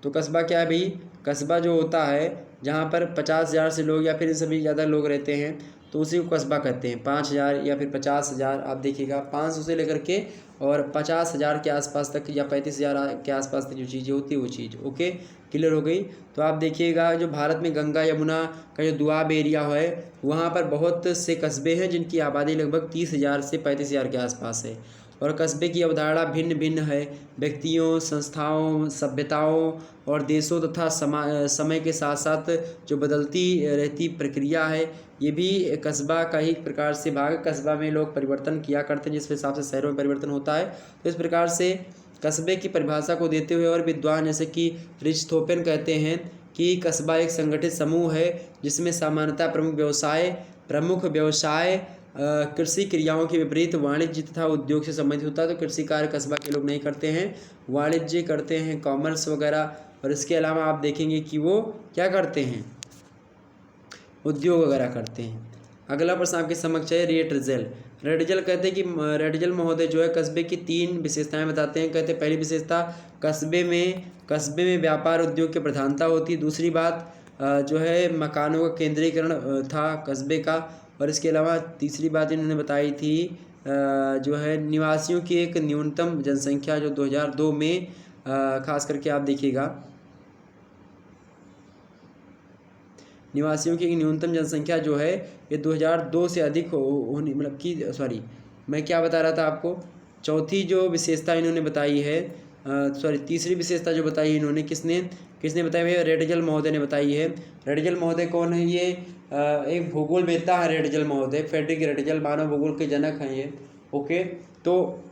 तो कस्बा क्या है भाई, कस्बा जो होता है जहाँ पर 50,000 से लोग या फिर इन सभी ज़्यादा लोग रहते हैं तो उसी को कस्बा कहते हैं। 5,000 या फिर 50,000, आप देखिएगा 500 से लेकर के और 50,000 के आसपास तक या 35,000 के आसपास तक जो चीज़ें होती है वो चीज़। ओके, क्लियर हो गई। तो आप देखिएगा जो भारत में गंगा यमुना का जो दुआब एरिया है वहाँ पर बहुत से कस्बे हैं जिनकी आबादी लगभग 30,000 से 35,000 के आसपास है। और कस्बे की अवधारणा भिन्न भिन्न है, व्यक्तियों, संस्थाओं, सभ्यताओं और देशों तथा समय के साथ साथ जो बदलती रहती प्रक्रिया है, ये भी कस्बा का ही प्रकार से भाग है। कस्बा में लोग परिवर्तन किया करते हैं जिस हिसाब से शहरों में परिवर्तन होता है। तो इस प्रकार से कस्बे की परिभाषा को देते हुए और विद्वान जैसे कि रिचथोफेन कहते हैं कि कस्बा एक संगठित समूह है जिसमें सामान्यतः प्रमुख व्यवसाय कृषि क्रियाओं के विपरीत वाणिज्य तथा उद्योग से संबंधित होता है। तो कृषि कार्य कस्बा के लोग नहीं करते हैं, वाणिज्य करते हैं, कॉमर्स वगैरह। और इसके अलावा आप देखेंगे कि वो क्या करते हैं, उद्योग वगैरह करते हैं। अगला प्रश्न आपके समक्ष है रेडजल। रेडजल कहते हैं कि रेडजल महोदय जो है कस्बे की 3 विशेषताएं बताते हैं। कहते हैं पहली विशेषता, कस्बे में व्यापार उद्योग की प्रधानता होती। दूसरी बात जो है मकानों का केंद्रीकरण था कस्बे का। और इसके अलावा तीसरी बात इन्होंने बताई थी जो है निवासियों की एक न्यूनतम जनसंख्या जो 2002 में खास करके आप देखिएगा निवासियों की एक न्यूनतम जनसंख्या जो है ये 2002 से अधिक होनी, मतलब कि सॉरी मैं क्या बता रहा था आपको, चौथी जो विशेषता इन्होंने बताई है, तीसरी विशेषता जो बताई है इन्होंने, किसने बताई है, रेडजल महोदय ने बताई है। रेडजल महोदय कौन है, ये एक भूगोल वेत्ता है रेडजल महोदय, फ्रेडरिक रेडजल मानव भूगोल के जनक हैं ये। ओके, तो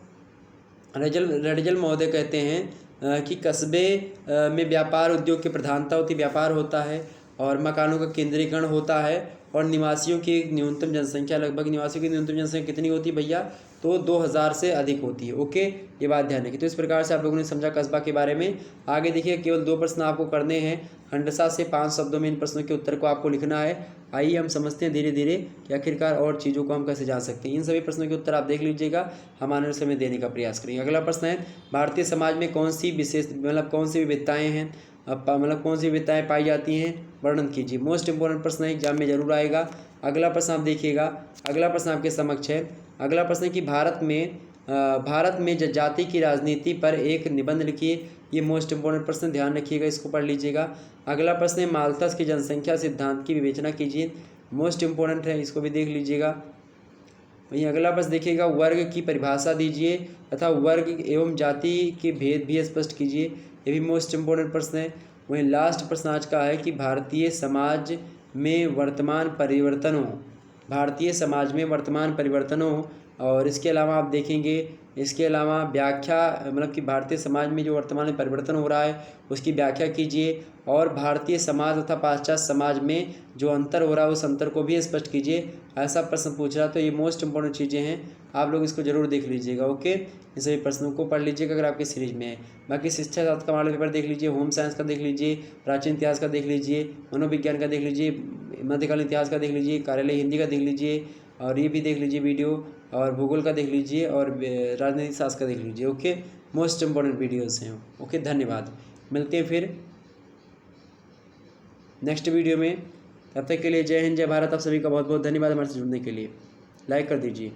रेडजल महोदय कहते हैं कि कस्बे में व्यापार उद्योग की प्रधानता होती, व्यापार होता है और मकानों का केंद्रीकरण होता है और निवासियों की न्यूनतम जनसंख्या, लगभग निवासियों की न्यूनतम जनसंख्या कितनी होती है भैया, तो 2000 से अधिक होती है। ओके, ये बात ध्यान रखिए। तो इस प्रकार से आप लोगों ने समझा कस्बा के बारे में। आगे देखिए केवल 2 प्रश्न आपको करने हैं, हंडसा से 5 शब्दों में इन प्रश्नों के उत्तर को आपको लिखना है। आइए हम समझते हैं धीरे धीरे कि आखिरकार और चीज़ों को हम कैसे जान सकते हैं। इन सभी प्रश्नों के उत्तर आप देख लीजिएगा, हम आने समय देने का प्रयास करेंगे। अगला प्रश्न है, भारतीय समाज में कौन सी विविधताएँ हैं, मतलब कौन सी विविधताएँ पाई जाती हैं, वर्णन कीजिए। मोस्ट इंपॉर्टेंट प्रश्न है, एग्जाम में जरूर आएगा। अगला प्रश्न आप देखिएगा, अगला प्रश्न आपके समक्ष है। अगला प्रश्न है कि भारत में जाति की राजनीति पर एक निबंध लिखिए। ये मोस्ट इंपॉर्टेंट प्रश्न, ध्यान रखिएगा, इसको पढ़ लीजिएगा। अगला प्रश्न है माल्थस की जनसंख्या सिद्धांत की विवेचना कीजिए। मोस्ट इंपॉर्टेंट है, इसको भी देख लीजिएगा। वहीं अगला प्रश्न देखिएगा, वर्ग की परिभाषा दीजिए तथा वर्ग एवं जाति के भेद भी स्पष्ट कीजिए। ये भी मोस्ट इंपॉर्टेंट प्रश्न है। वहीं लास्ट प्रश्न आज का है कि भारतीय समाज में वर्तमान परिवर्तनों और इसके अलावा आप देखेंगे, इसके अलावा व्याख्या, मतलब कि भारतीय समाज में जो वर्तमान में परिवर्तन हो रहा है उसकी व्याख्या कीजिए। और भारतीय समाज तथा पाश्चात्य समाज में जो अंतर हो रहा है उस अंतर को भी स्पष्ट कीजिए। ऐसा प्रश्न पूछ रहा है, तो ये मोस्ट इंपॉर्टेंट चीज़ें हैं, आप लोग इसको जरूर देख लीजिएगा। ओके, इन सभी प्रश्नों को पढ़ लीजिएगा अगर आपकी सीरीज में है। बाकी शिक्षा शास्त्र का मॉडल पेपर देख लीजिए, होम साइंस का देख लीजिए, प्राचीन इतिहास का देख लीजिए, मनोविज्ञान का देख लीजिए, मध्यकालीन इतिहास का देख लीजिए, कार्यालय हिंदी का देख लीजिए, और ये भी देख लीजिए वीडियो, और भूगोल का देख लीजिए, और राजनीतिक शास्त्र का देख लीजिए। ओके, मोस्ट इंपॉर्टेंट वीडियोस हैं। ओके, धन्यवाद, मिलते हैं फिर नेक्स्ट वीडियो में। तब तक के लिए जय हिंद, जय भारत। आप सभी का बहुत बहुत धन्यवाद हमारे से जुड़ने के लिए। लाइक कर दीजिए।